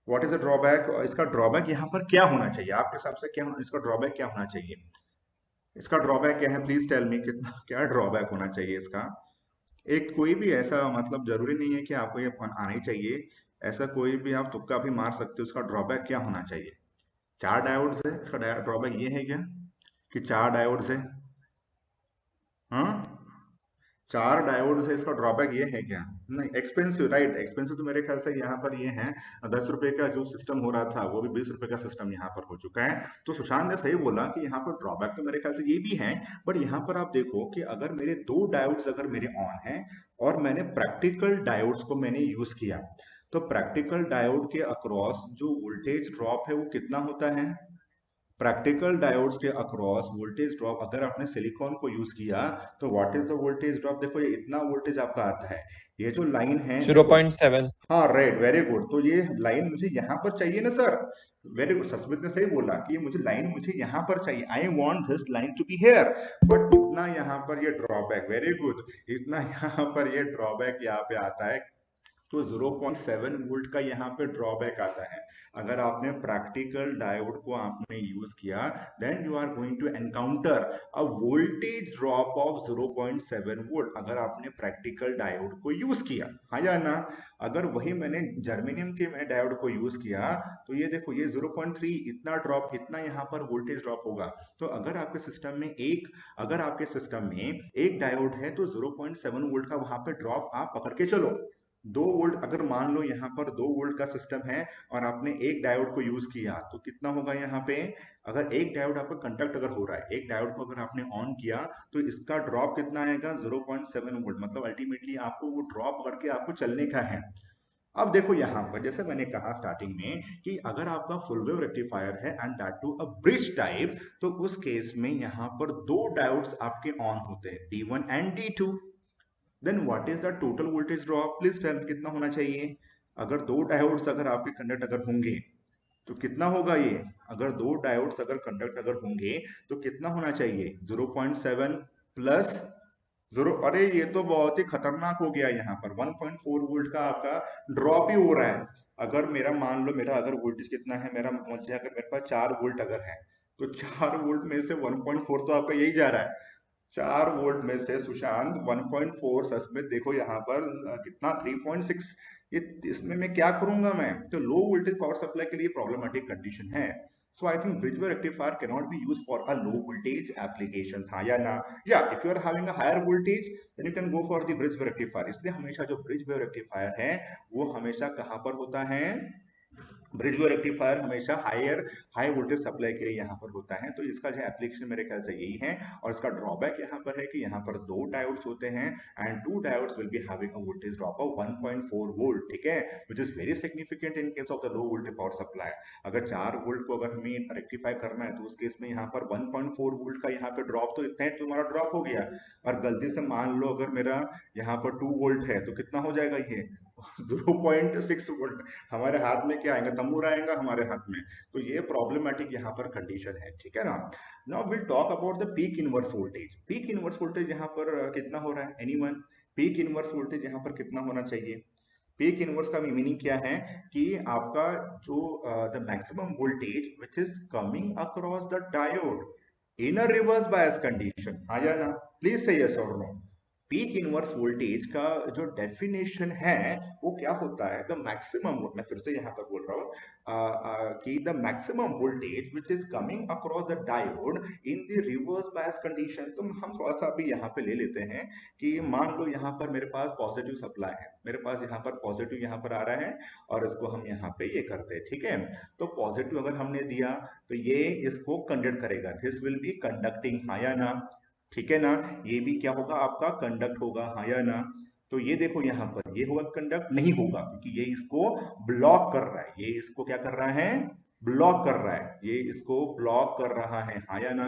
What is the drawback? इसका ड्रॉबैक यहाँ पर क्या होना चाहिए आपके हिसाब से? क्या इसका ड्रॉबैक क्या होना चाहिए? इसका ड्रॉबैक क्या है? प्लीज टेल मी, कितना क्या ड्रॉबैक होना चाहिए इसका? एक कोई भी ऐसा, मतलब जरूरी नहीं है कि आपको ये फोन आना ही चाहिए, ऐसा कोई भी आप तुक्का भी मार सकते हो। उसका ड्रॉबैक क्या होना चाहिए? 4 डायोड्स है, इसका ड्रॉबैक ये है क्या कि 4 डायोड्स है? हाँ, 4 डायोड्स है, इसका ड्रॉबैक ये है क्या? नहीं, एक्सपेंसिव, राइट, एक्सपेंसिव। तो मेरे ख्याल से यहाँ पर ये है, 10 रुपए का जो सिस्टम हो रहा था वो भी 20 रुपए का सिस्टम यहाँ पर हो चुका है। तो सुशांत ने सही बोला कि यहाँ पर ड्रॉबैक तो मेरे ख्याल से ये भी है। बट यहाँ पर आप देखो कि अगर मेरे 2 डायोड्स अगर मेरे ऑन है और मैंने प्रैक्टिकल डायोड्स को मैंने यूज किया, तो प्रैक्टिकल डायोड के अक्रॉस जो वोल्टेज ड्रॉप है वो कितना होता है? प्रैक्टिकल डायोड्स के अक्रॉस वोल्टेज ड्रॉप, अगर आपने सिलिकॉन को यूज किया तो what is the voltage drop? देखो ये इतना वोल्टेज आपका आता है। ये जो लाइन है देखो, 0.7। हाँ राइट, वेरी गुड। तो ये लाइन मुझे यहाँ पर चाहिए ना सर? वेरी गुड, सस्मित ने सही बोला कि ये मुझे लाइन मुझे यहाँ पर चाहिए। I want this line to be here, but इतना यहाँ पर ये ड्रॉबैक, वेरी गुड, इतना यहाँ पर ये ड्रॉबैक यहाँ पे आता है। तो 0.7 वोल्ट का यहाँ पे ड्रॉबैक आता है। अगर आपने प्रैक्टिकल डायोड को आपने यूज किया, then you are going to encounter a voltage drop of 0.7 volt, अगर आपने प्रैक्टिकल डायोड को यूज किया। हाँ या ना? अगर वही मैंने जर्मेनियम के मैं डायोड को यूज किया तो ये देखो, ये 0.3 इतना ड्रॉप, इतना यहाँ पर वोल्टेज ड्रॉप होगा। तो अगर आपके सिस्टम में अगर आपके सिस्टम में एक डायोड है तो 0.7 वोल्ट का वहां पे ड्रॉप आप पकड़ के चलो। 2 वोल्ट, अगर मान लो यहाँ पर 2 वोल्ट का सिस्टम है और आपने एक डायोड को यूज किया तो कितना होगा यहाँ पे? अगर एक डायोड आपका कंडक्ट अगर हो रहा है, एक डायोड को अगर आपने ऑन किया तो इसका ड्रॉप कितना आएगा? 0.7 वोल्ट। मतलब अल्टीमेटली आपको वो ड्रॉप करके आपको चलने का है। अब देखो यहाँ पर जैसे मैंने कहा स्टार्टिंग में कि अगर आपका फुल वेव रेक्टिफायर है and that to a bridge type, तो उस केस में यहाँ पर 2 डायोड्स आपके ऑन होते हैं, D1 and D2। Then what is the total voltage drop? Please tell कितना होना चाहिए? अगर 2 डायोड्स अगर आपके कंडक्ट अगर होंगे तो कितना होगा ये? अगर 2 डायोड्स अगर कंडक्ट अगर होंगे तो कितना होना चाहिए? 0.7 प्लस 0। अरे ये तो बहुत ही खतरनाक हो गया, यहाँ पर 1.4 वोल्ट का आपका ड्रॉप ही हो रहा है। अगर मेरा मान लो मेरा अगर वोल्टेज कितना है, मेरा मुझे अगर मेरे पास 4 वोल्ट अगर है तो 4 वोल्ट में से 1.4 तो आपका यही जा रहा है। 4 वोल्ट में से सुशांत 1.4 सच में देखो यहाँ पर कितना 3.6। ये इसमें मैं क्या करूंगा? मैं तो लो वोल्टेज पावर सप्लाई के लिए प्रॉब्लमेटिक कंडीशन है। So I think bridge wave rectifier can not be use for a low voltage application, हाँ या ना? या if you are having a higher voltage then you can go for the bridge wave rectifier. इसलिए हमेशा जो bridge wave rectifier है वो हमेशा कहाँ पर होता है? ब्रिज वेव रेक्टिफायर हमेशा हाई वोल्टेज सप्लाई के लिए यहाँ पर होता है। तो इसका जो एप्लीकेशन मेरे ख्याल से यही है। और इसका ड्रॉबैक यहाँ पर है कि यहाँ पर 2 डायोड्स होते हैं and 2 diodes will be having a voltage drop of 1.4 volt, ठीक है, which is very significant in case of the low voltage power supply. अगर 4 वोल्ट को अगर हमें रेक्टिफाई करना है तो उस केस में यहाँ पर 1.4 वोल्ट का यहाँ पे ड्रॉप तो इतना ही तुम्हारा ड्रॉप हो गया। और गलती से मान लो अगर मेरा यहाँ पर 2 वोल्ट है तो कितना हो जाएगा ये? 0.6 वोल्ट। हमारे हाथ में क्या आएगा? तंबूर आएगा हमारे हाथ में। तो ये प्रॉब्लमेटिक यहाँ पर कंडीशन है, ठीक है ना? Now will talk about the peak inverse voltage. Peak inverse voltage यहाँ पर कितना हो रहा है? एनीवन? पीक इनवर्स वोल्टेज यहाँ पर कितना होना चाहिए? पीक इनवर्स का मीनिंग क्या है कि आपका जो the maximum voltage which is coming across the diode in a reverse bias condition, हाँ या ना? प्लीज से यस और नो। पीक इनवर्स वोल्टेज का जो डेफिनेशन है वो क्या होता है? द मैक्सिमम, मैं फिर से यहाँ पर बोल रहा हूँ कि the maximum voltage which is coming across the diode in the reverse bias condition. तो हम थोड़ा सा अभी यहाँ पे ले लेते हैं कि मान लो यहाँ पर मेरे पास पॉजिटिव सप्लाई है, मेरे पास यहाँ पर पॉजिटिव यहाँ पर आ रहा है और इसको हम यहाँ पे ये करते हैं, ठीक है? तो पॉजिटिव अगर हमने दिया तो ये इसको कंडक्ट करेगा, दिस विल बी कंडक्टिंग, हाँ या ना? ठीक है ना? ये भी क्या होगा? आपका कंडक्ट होगा, हाँ या ना? तो ये देखो यहाँ पर ये होगा कंडक्ट नहीं होगा क्योंकि ये इसको ब्लॉक कर रहा है, ये इसको क्या कर रहा है? ब्लॉक कर रहा है, ये इसको ब्लॉक कर रहा है, हाँ या ना?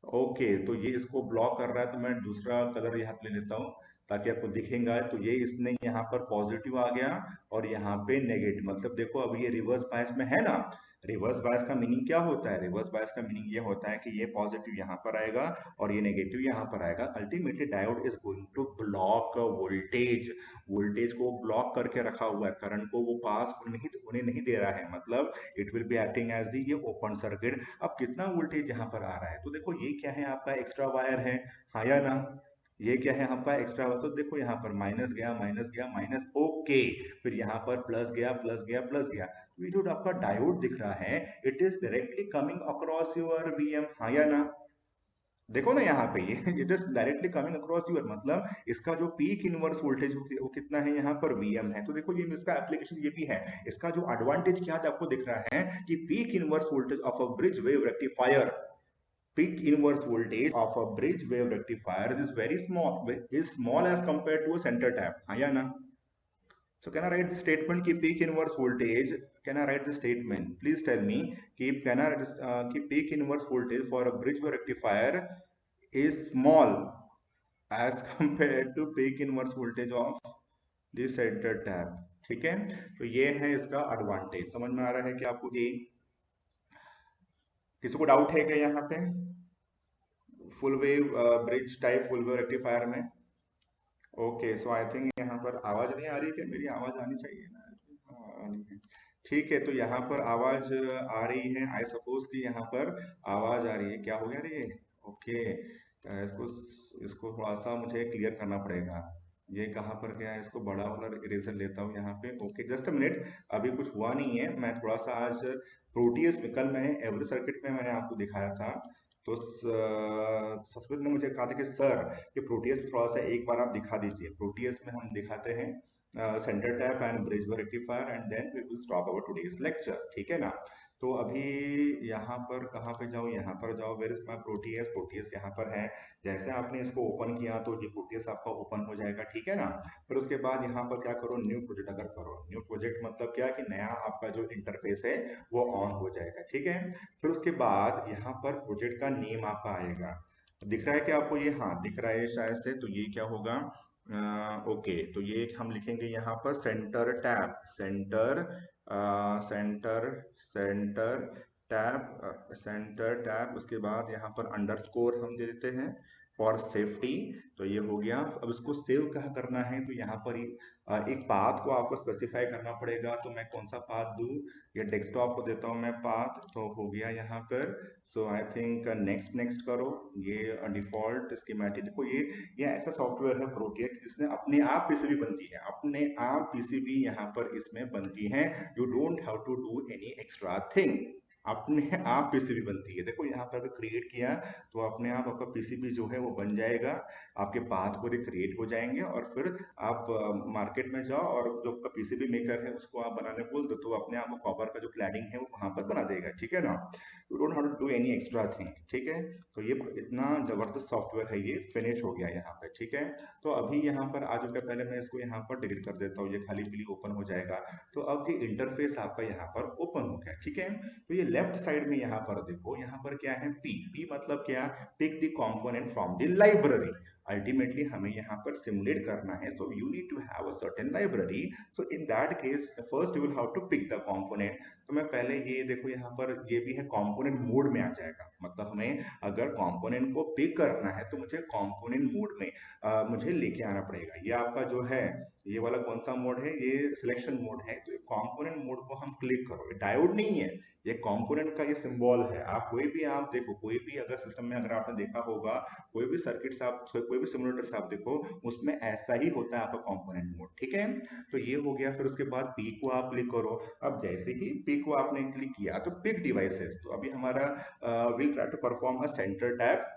ओके, तो ये इसको ब्लॉक कर रहा है तो मैं दूसरा कलर यहाँ पे ले लेता हूँ ताकि आपको दिखेगा। तो ये इसने यहाँ पर पॉजिटिव आ गया और यहाँ पे नेगेटिव, मतलब देखो अब ये रिवर्स बायस में है ना? रिवर्स बायस का मीनिंग क्या होता है? रिवर्स बायस का मीनिंग ये होता है कि ये पॉजिटिव यहाँ पर आएगा और ये नेगेटिव यहाँ पर आएगा। Ultimately diode is going to block voltage, voltage को ब्लॉक करके रखा हुआ है, करंट को वो पास होने नहीं दे रहा है, मतलब it will be acting as the ये ओपन सर्किट। अब कितना वोल्टेज यहाँ पर आ रहा है? तो देखो ये क्या है? आपका एक्स्ट्रा वायर है, हाँ या ना? ये क्या है? आपका एक्स्ट्रा वायर। तो देखो यहाँ पर माइनस गया, माइनस गया, माइनस, ओके, फिर यहाँ पर प्लस गया, प्लस गया, प्लस गया। तो ये जो आपका डायोड दिख रहा है it is directly coming across your VM, हाँ या ना? देखो ना यहाँ पे ये it is directly coming across your, मतलब इसका जो पीक इनवर्स वोल्टेज वो कितना है? यहाँ पर Vm है। तो देखो ये इसका एप्लीकेशन ये भी है। इसका जो एडवांटेज क्या है आपको दिख रहा है कि peak inverse voltage of a bridge wave rectifier, peak inverse voltage of a bridge wave rectifier is very small, is small as compared to a center tap, हाँ या ना? So can I write the statement ki peak inverse voltage? Can I write the statement? Please tell me ki can I ki peak inverse voltage for a bridge rectifier is small as compared to peak inverse voltage of the center tap. ठीक है, तो ये है इसका advantage. समझ में आ रहा है कि आपको? ये किसी को डाउट है क्या यहाँ पे full wave bridge type full wave rectifier में? ओके, सो आई थिंक यहाँ पर आवाज नहीं आ रही, क्या मेरी आवाज आनी चाहिए ना? हाँ, आनी है। ठीक है, तो यहाँ पर आवाज आ रही है, आई सपोज कि यहाँ पर आवाज आ रही है। क्या हो गया रे? ओके, इसको इसको थोड़ा सा मुझे क्लियर करना पड़ेगा। ये कहाँ पर गया है? इसको बड़ा वाला इरेजर लेता हूँ यहाँ पे। ओके, जस्ट अ मिनट, अभी कुछ हुआ नहीं है। मैं थोड़ा सा आज प्रोटीएस में, कल मैंने एवरी सर्किट में मैंने आपको दिखाया था, तो संस्कृत ने मुझे कहा था कि सर कि प्रोटीएस थोड़ा सा एक बार आप दिखा दीजिए। प्रोटीएस में हम दिखाते हैं centre tap and bridge rectifier and then we will stop our today's lecture, ठीक है ना। तो अभी यहाँ पर कहाँ पे जाओ, यहाँ पर जाओ, where is my Proteus, Proteus यहाँ पर है। जैसे आपने इसको ओपन किया तो ये प्रोटीएस आपका ओपन हो जाएगा, ठीक है ना। फिर उसके बाद यहाँ पर क्या करो, न्यू प्रोजेक्ट अगर करो, न्यू प्रोजेक्ट मतलब क्या कि नया आपका जो इंटरफेस है वो ऑन हो जाएगा, ठीक है। फिर उसके बाद यहाँ पर प्रोजेक्ट का नेम आपका आएगा, दिख रहा है कि आपको ये, हाँ दिख रहा है शायद से। तो ये क्या होगा, ओके, तो ये हम लिखेंगे यहाँ पर centre tab, centre centre centre tab. उसके बाद यहाँ पर अंडरस्कोर हम दे देते हैं फॉर सेफ्टी। तो ये हो गया। अब इसको सेव कहाँ करना है, तो यहाँ पर एक पाथ को आपको स्पेसिफाई करना पड़ेगा। तो मैं कौन सा पाथ दूँ, ये डेस्कटॉप को देता हूँ मैं पाथ, तो हो गया यहाँ पर। सो आई थिंक नेक्स्ट नेक्स्ट करो, ये डिफॉल्ट स्कीमेटिक। देखो ये ऐसा सॉफ्टवेयर है प्रोटिया जिसने अपने आप पीसीबी बनती है, अपने आप पीसीबी यहाँ पर इसमें बनती है। You don't have to do any extra thing, अपने आप पीसीबी बनती है। देखो यहाँ पर अगर क्रिएट किया तो अपने आप आपका पीसीबी जो है वो बन जाएगा, आपके पाथ पूरे क्रिएट हो जाएंगे, और फिर आप मार्केट में जाओ और जो आपका पीसीबी मेकर है उसको आप बनाने बोल दो, तो अपने आप कॉपर का जो क्लैडिंग है वो वहां पर बना देगा, ठीक है ना। You don't have to do any extra thing, ठीक है। तो ये इतना जबरदस्त सॉफ्टवेयर है, ये फिनिश हो गया यहाँ पे, ठीक है। तो अभी यहाँ पर आ चुका, पहले मैं इसको यहाँ पर डिलीट कर देता हूँ, ये खाली पीली ओपन हो जाएगा। तो अब ये इंटरफेस आपका यहाँ पर ओपन हो गया, ठीक है। तो ये लेफ्ट साइड में यहाँ पर देखो, यहाँ पर क्या है, पी, पी मतलब क्या, pick the component from the library. Ultimately हमें यहाँ पर सिमुलेट करना है, so you need to have a certain library. So in that case first you will have to pick the component. तो मैं पहले ये देखो यहाँ पर ये भी है, कंपोनेंट मोड में आ जाएगा, मतलब हमें अगर कंपोनेंट को पिक करना है तो मुझे कंपोनेंट मोड में मुझे लेके आना पड़ेगा। ये आपका जो है ये वाला कौन सा मोड है, ये सिलेक्शन मोड है। तो कंपोनेंट मोड को हम क्लिक करो, ये डायोड नहीं है, ये कंपोनेंट का ये सिंबल है। आप कोई भी, आप देखो कोई भी अगर सिस्टम में अगर आपने देखा होगा, कोई भी सर्किट आप, कोई भी सिमुलेटर आप देखो, उसमें ऐसा ही होता है आपका कंपोनेंट मोड, ठीक है। तो ये हो गया। फिर उसके बाद पी को आप क्लिक करो। अब जैसे ही पी को आपने क्लिक किया तो पिक डिवाइसेस, तो अभी हमारा will try to perform a centre tap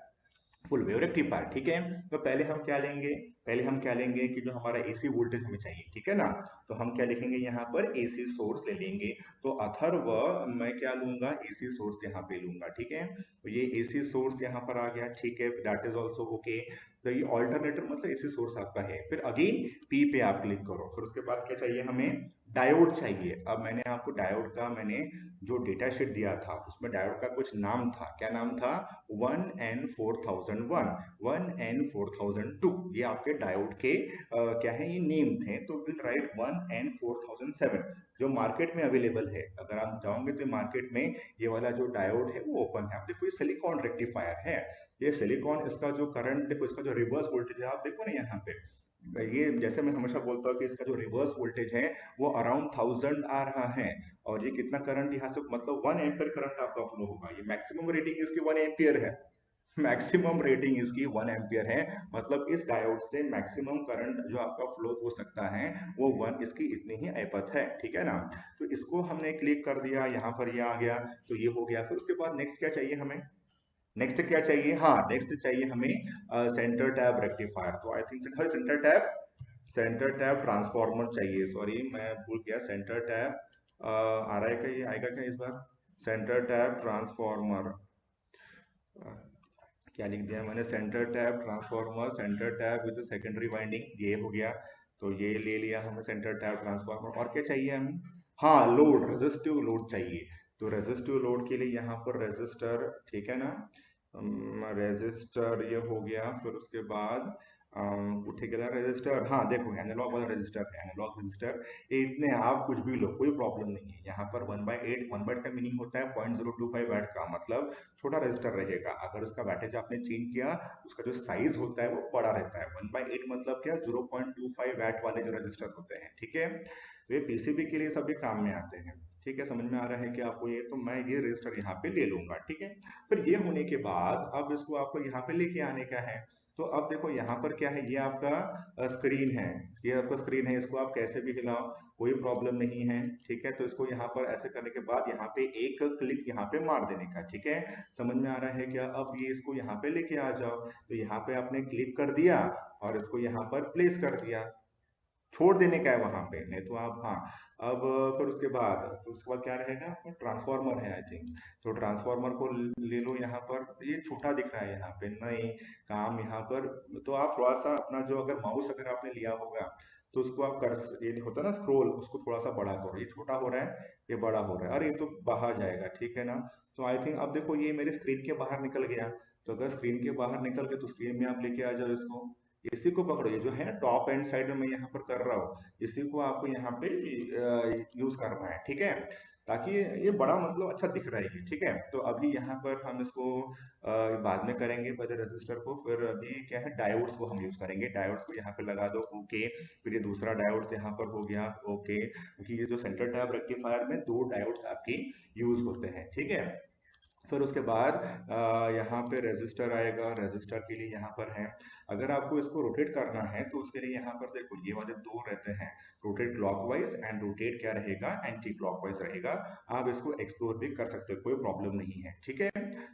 full wave rectifier, ठीक है। तो पहले हम क्या लेंगे, पहले हम क्या लेंगे कि जो हमारा एसी वोल्टेज हमें चाहिए, ठीक है ना। तो हम क्या लिखेंगे यहाँ पर, एसी सोर्स ले लेंगे। तो अथर्व मैं क्या लूंगा, एसी सोर्स यहाँ पे लूंगा, ठीक है। तो ये एसी सोर्स यहाँ पर आ गया, ठीक है, दैट इज ऑल्सो ओके। तो ये ऑल्टरनेटर मतलब एसी सोर्स आपका है। फिर अगेन पी पे आप क्लिक करो। फिर उसके बाद क्या चाहिए हमें, डायोड चाहिए। अब मैंने आपको डायोड का, मैंने जो डेटा शीट दिया था उसमें डायोड का कुछ नाम था, क्या नाम था, 1N4001, 1N4002, ये आपके डायोड के क्या है, ये नेम थे। तो विल राइट 1N4007 जो मार्केट में अवेलेबल है। अगर आप जाओगे तो मार्केट में ये वाला जो डायोड है वो ओपन है। आप देखो ये सिलिकॉन रेक्टिफायर है, ये सिलिकॉन, इसका जो करंट देखो, इसका जो रिवर्स वोल्टेज है आप देखो ना यहाँ पे, ये जैसे मैं हमेशा बोलता हूँ कि इसका जो रिवर्स वोल्टेज है वो अराउंड 1000 आ रहा है। और ये कितना करंट यहाँ से, मतलब 1 एम्पियर करंट आपका फ्लो होगा। ये मैक्सिमम रेटिंग इसकी 1 एम्पियर है, मैक्सिमम रेटिंग इसकी 1 एम्पियर है। मतलब इस डायोड से मैक्सिमम करंट जो आपका फ्लो हो सकता है वो 1, इसकी इतनी ही एपथ है, ठीक है ना। तो इसको हमने क्लिक कर दिया, यहाँ पर ये आ गया, तो ये हो गया। फिर उसके बाद नेक्स्ट क्या चाहिए हमें, नेक्स्ट क्या चाहिए, हाँ नेक्स्ट चाहिए हमें सेंटर टैब रेक्टिफायर। तो I think centre tap transformer चाहिए, सॉरी मैं भूल गया। सेंटर टैब आ रहा है क्या, ये आएगा क्या इस बार, सेंटर टैब ट्रांसफॉर्मर, क्या लिख दिया मैंने, centre tap transformer, centre tab with secondary winding, ये हो गया। तो ये ले लिया हमें सेंटर टैब ट्रांसफॉर्मर। और क्या चाहिए हमें, हाँ लोड, रेजिस्टिव लोड चाहिए। तो रेजिस्टिव लोड के लिए यहाँ पर रेजिस्टर, ठीक है ना, रेजिस्टर ये हो गया। फिर उसके बाद ठीक है रजिस्टर, हाँ देखो एनालॉग वाला रजिस्टर है, एनालॉग रजिस्टर। ये इतने आप कुछ भी लो, कोई प्रॉब्लम नहीं है। यहाँ पर 1/8, 1 बाइट का मीनिंग होता है 0.025 वैट का, मतलब छोटा रजिस्टर रहेगा। अगर उसका वैटेज आपने चेंज किया, उसका जो साइज होता है वो बड़ा रहता है। 1/8 मतलब क्या, 0.25 वैट वाले जो रजिस्टर होते हैं, ठीक है। वे पीसीबी के लिए सभी काम में आते हैं, ठीक है। समझ में आ रहा है कि आपको ये, तो मैं ये रजिस्टर यहाँ पे ले लूंगा, ठीक है। फिर ये होने के बाद अब इसको आपको यहाँ पे लेके आने का है। तो अब देखो यहाँ पर क्या है, ये आपका स्क्रीन है, ये आपका स्क्रीन है, इसको आप कैसे भी हिलाओ कोई प्रॉब्लम नहीं है, ठीक है। तो इसको यहाँ पर ऐसे करने के बाद यहाँ पे एक क्लिक यहाँ पे मार देने का, ठीक है। समझ में आ रहा है क्या, अब ये इसको यहाँ पे लेके आ जाओ। तो यहाँ पे आपने क्लिक कर दिया और इसको यहाँ पर प्लेस कर दिया, छोड़ देने का है वहां पे, नहीं तो आप, हाँ। अब फिर उसके बाद क्या रहेगा, ट्रांसफार्मर है आई थिंक। तो ट्रांसफार्मर को ले लो यहाँ पर, ये छोटा दिख रहा है यहाँ पे, नहीं काम यहाँ पर। तो आप थोड़ा सा अपना जो, अगर माउस अगर आपने लिया होगा तो उसको आप कर, ये नहीं होता ना स्क्रोल, उसको थोड़ा सा बड़ा करो, ये छोटा हो रहा है, ये बड़ा हो रहा है, अरे ये तो बाहर जाएगा, ठीक है ना। तो आई थिंक अब देखो ये मेरे स्क्रीन के बाहर निकल गया। तो अगर स्क्रीन के बाहर निकल गया तो स्क्रीन में आप लेके आ जाओ इसको, इसी को पकड़ो, ये जो है ना टॉप एंड साइड में मैं यहाँ पर कर रहा हूँ, इसी को आपको यहाँ पे यूज करना है, ठीक है। ताकि ये बड़ा मतलब अच्छा दिख रहा है ये, ठीक है। तो अभी यहाँ पर हम इसको बाद में करेंगे पहले रजिस्टर को, फिर अभी क्या है, डायोड्स को हम यूज करेंगे। डायोड्स को यहाँ पे लगा दो, ओके। फिर ये दूसरा डायोड्स यहाँ पर हो गया, ओके, क्योंकि ये जो सेंटर टैप रेक्टिफायर में दो डायोड्स आपकी यूज होते हैं, ठीक है। फिर उसके बाद यहाँ पे रेजिस्टर आएगा, रेजिस्टर के लिए यहाँ पर है। अगर आपको इसको रोटेट करना है तो उसके लिए यहाँ पर देखो ये वाले दो रहते हैं, रोटेट क्लॉकवाइज एंड रोटेट क्या रहेगा, एंटी क्लॉकवाइज रहेगा। आप इसको एक्सप्लोर भी कर सकते हो, कोई प्रॉब्लम नहीं है, ठीक है।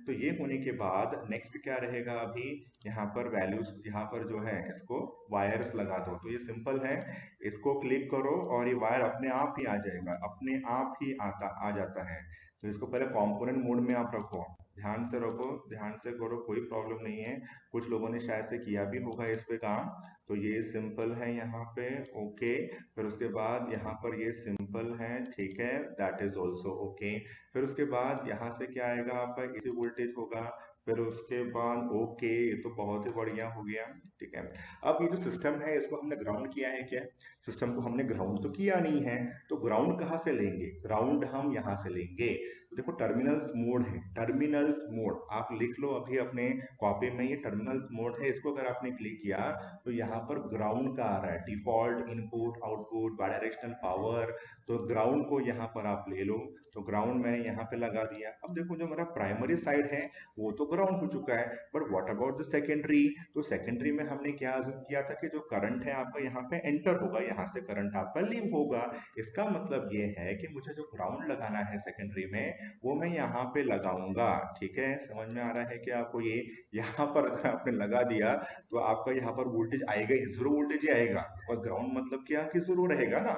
तो ये होने के बाद नेक्स्ट क्या रहेगा, अभी यहाँ पर वैल्यूज, यहाँ पर जो है इसको वायर्स लगा दो। तो ये सिंपल है, इसको क्लिक करो और ये वायर अपने आप ही आ जाएगा, अपने आप ही आ जाता है। तो इसको पहले कंपोनेंट मोड में आप रखो, ध्यान से रखो, ध्यान से करो, कोई प्रॉब्लम नहीं है। कुछ लोगों ने शायद से किया भी होगा इस पे काम। तो ये सिंपल है यहाँ पे, ओके। फिर उसके बाद यहाँ पर ये सिंपल है, ठीक है, दैट इज ऑल्सो ओके। फिर उसके बाद यहाँ से क्या आएगा, आपका एसी वोल्टेज होगा। फिर उसके बाद ओके, ये तो बहुत ही बढ़िया हो गया, ठीक है। अब ये जो सिस्टम है इसको हमने ग्राउंड किया है क्या, सिस्टम को हमने ग्राउंड तो किया नहीं है। तो ग्राउंड कहाँ से लेंगे, ग्राउंड हम यहाँ से लेंगे। तो देखो टर्मिनल्स मोड है, टर्मिनल्स मोड आप लिख लो अभी अपने कॉपी में, ये टर्मिनल्स मोड है। इसको अगर आपने क्लिक किया तो यहाँ पर ग्राउंड का आ रहा है, default input output bidirectional power. तो ग्राउंड को यहाँ पर आप ले लो। तो ग्राउंड मैंने यहाँ पे लगा दिया। अब देखो जो मेरा प्राइमरी साइड है वो तो ग्राउंड हो चुका है, but what about the secondary. तो सेकेंडरी में हमने क्या अज्यूम किया था कि जो करंट है आपका यहाँ पे एंटर होगा, यहाँ से करंट आपका लीव होगा। इसका मतलब ये है कि मुझे जो ग्राउंड लगाना है सेकेंडरी में वो मैं यहाँ पे लगाऊंगा, ठीक है। समझ में आ रहा है कि आपको ये, यहाँ पर अगर आपने लगा दिया तो आपका यहाँ पर वोल्टेज आएगा ही, जीरो वोल्टेज ही आएगा। और ग्राउंड मतलब क्या कि जीरो रहेगा ना,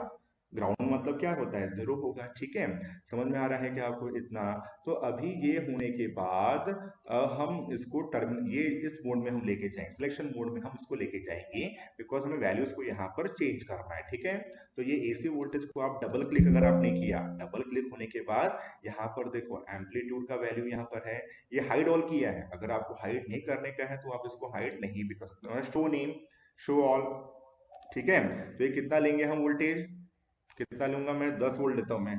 ग्राउंड मतलब क्या होता है, जीरो होगा, ठीक है। समझ में आ रहा है कि आपको इतना। तो अभी ये होने के बाद हम इसको टर्म, ये इस मोड में हम लेके जाएंगे, सिलेक्शन मोड में हम इसको लेके जाएंगे, बिकॉज हमें वैल्यूज को यहाँ पर चेंज करना है, ठीक है। तो ये एसी वोल्टेज को आप डबल क्लिक अगर आपने किया, डबल क्लिक होने के बाद यहाँ पर देखो एम्पलीट्यूड का वैल्यू यहाँ पर है। ये हाइड ऑल किया है, अगर आपको हाइड नहीं करने का है तो आप इसको हाइड नहीं भी कर सकते हो। शो नेम, शो ऑल, ठीक है। तो ये कितना लेंगे हम वोल्टेज, कितना लूंगा मैं, 10 वोल्ट लेता हूँ मैं,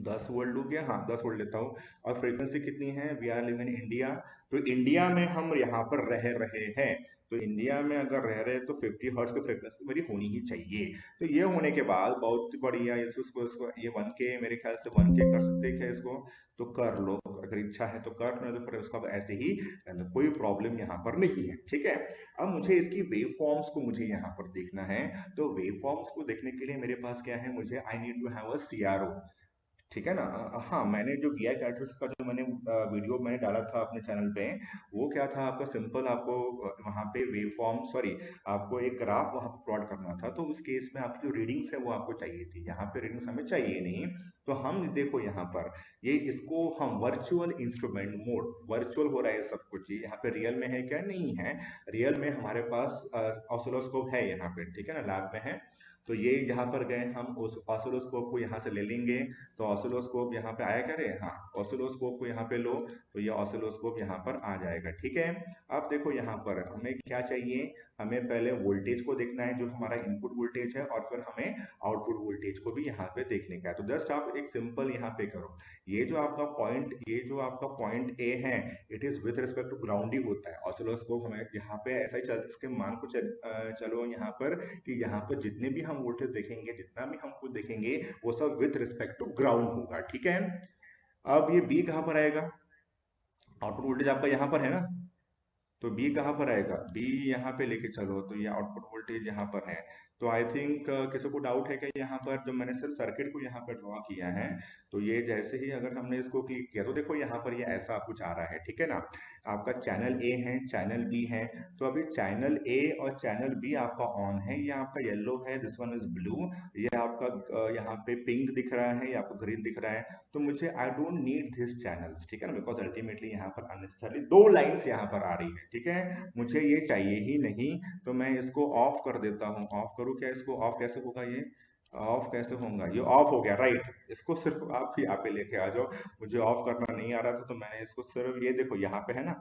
10 वोल्ट लूँ क्या, हाँ 10 वोल्ट लेता हूँ। और फ्रीक्वेंसी कितनी है, we are living in India. तो इंडिया में हम यहाँ पर रह रहे हैं। तो इंडिया में अगर रह रहे हैं तो 50 हर्ट्ज की फ्रीक्वेंसी मेरी होनी ही चाहिए। तो ये होने के बाद बहुत बढ़िया, इसको ये 1K, मेरे ख्याल से 1K कर सकते हैं क्या इसको, तो कर लो अगर इच्छा है तो कर, नहीं तो फिर उसका ऐसे ही रहने दो, कोई प्रॉब्लम यहाँ पर नहीं है, ठीक है। अब मुझे इसकी वेव फॉर्म्स को मुझे यहाँ पर देखना है। तो वेव फॉर्म्स को देखने के लिए मेरे पास क्या है, मुझे I need to have a CRO, ठीक है ना। हाँ, मैंने जो वी आई कैरेक्टर्स का जो मैंने वीडियो मैंने डाला था अपने चैनल पे, वो क्या था आपका, सिंपल आपको वहाँ पे वेव फॉर्म, सॉरी, आपको एक ग्राफ वहाँ पे प्लॉट करना था। तो उस केस में आपकी जो रीडिंग्स है वो आपको चाहिए थी, यहाँ पे रीडिंग्स हमें चाहिए नहीं। तो हम देखो यहाँ पर ये, इसको हम वर्चुअल इंस्ट्रूमेंट मोड, वर्चुअल हो रहा है सब कुछ, ये यहाँ पे रियल में है क्या, नहीं है। रियल में हमारे पास ऑसिलोस्कोप है यहाँ पे, ठीक है ना, लैब में है। तो ये यहाँ पर गए हम, उस ऑसिलोस्कोप को यहाँ से ले लेंगे। तो ऑसिलोस्कोप यहाँ पे आया करे, हाँ, ऑसिलोस्कोप को यहाँ पे लो, तो ये ऑसिलोस्कोप यहाँ पर आ जाएगा, ठीक है। अब देखो यहाँ पर हमें क्या चाहिए, हमें पहले वोल्टेज को देखना है जो हमारा इनपुट वोल्टेज है, और फिर हमें आउटपुट वोल्टेज को भी यहाँ पे देखने का है। तो जस्ट आप एक सिंपल यहाँ पे करो, ये जो आपका पॉइंट, ये जो आपका पॉइंट ए है, it is with respect to ground ही होता है। ऑसिलोस्कोप हमें यहाँ पे ऐसा ही चल, इसके मान को चलो यहाँ पर, कि यहाँ पर जितने भी हम वोल्टेज देखेंगे, जितना भी हम कुछ देखेंगे, वो सब विथ रिस्पेक्ट टू ग्राउंड होगा, ठीक है। अब ये बी कहाँ पर आएगा, आउटपुट वोल्टेज आपका यहाँ पर है ना, तो बी कहाँ पर आएगा, बी यहाँ पे लेके चलो, तो ये आउटपुट वोल्टेज यहाँ पर है। तो आई थिंक किसी को डाउट है कि यहाँ पर जो मैंने सिर्फ सर्किट को यहाँ पर ड्रॉ किया है, तो ये जैसे ही अगर हमने इसको क्लिक किया तो देखो यहाँ पर ये ऐसा कुछ आ रहा है, ठीक है ना। आपका चैनल ए है, चैनल बी है। तो अभी चैनल ए और चैनल बी आपका ऑन है, ये आपका येलो है, दिस वन इज ब्लू। ये आपका यहाँ पे पिंक दिख रहा है, ये आपको ग्रीन दिख रहा है। तो मुझे I don't need this channels, ठीक है ना, बिकॉज अल्टीमेटली यहाँ पर अननेसेसरली दो लाइन्स यहाँ पर आ रही है, ठीक है। मुझे ये चाहिए ही नहीं। तो मैं इसको ऑफ कर देता हूँ। ऑफ करूँ क्या इसको? ऑफ कैसे होगा ये? ऑफ कैसे होगा? ये ऑफ हो गया, राइट। इसको सिर्फ आप यहाँ पे लेके आ जाओ। मुझे ऑफ करना नहीं आ रहा था, तो मैंने इसको सिर्फ, ये देखो यहाँ पे है ना,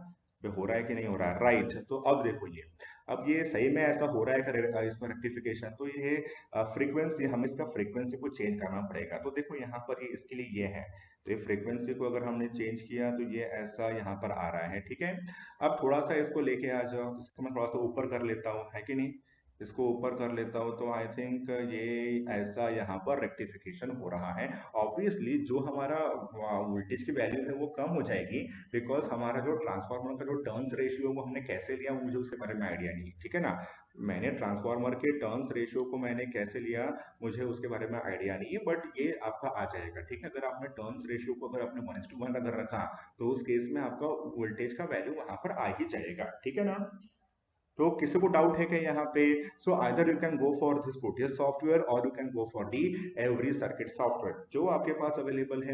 ये हो रहा है कि नहीं हो रहा है, राइट। तो अब देखो ये, अब ये सही में ऐसा हो रहा है इसमें रेक्टिफिकेशन। तो ये फ्रीक्वेंसी, हम इसका फ्रीक्वेंसी को चेंज करना पड़ेगा। तो देखो यहाँ पर ये इसके लिए ये है। तो ये फ्रीक्वेंसी को अगर हमने चेंज किया तो ये ऐसा यहाँ पर आ रहा है, ठीक है। अब थोड़ा सा इसको लेके आ जाओ, इसको मैं थोड़ा सा ऊपर कर लेता हूँ, है कि नहीं। इसको ऊपर कर लेता हूँ तो आई थिंक ये ऐसा यहाँ पर रेक्टिफिकेशन हो रहा है। ऑब्वियसली जो हमारा वोल्टेज की वैल्यू है वो कम हो जाएगी, बिकॉज हमारा जो ट्रांसफार्मर का जो टर्न्स रेशियो वो हमने कैसे लिया, मुझे उसके बारे में आइडिया नहीं है, ठीक है ना। मैंने ट्रांसफार्मर के टर्न्स रेशियो को मैंने कैसे लिया, मुझे उसके बारे में आइडिया नहीं है, बट ये आपका आ जाएगा, ठीक है। अगर आपने टर्न्स रेशियो को अगर आपने 1:1 अगर रखा, तो उस केस में आपका वोल्टेज का वैल्यू वहां पर आ ही जाएगा, ठीक है ना। तो किसी को डाउट है कि यहाँ पे, so either you can go for this Proteus software और you can go for the every circuit software, जो आपके पास अवेलेबल है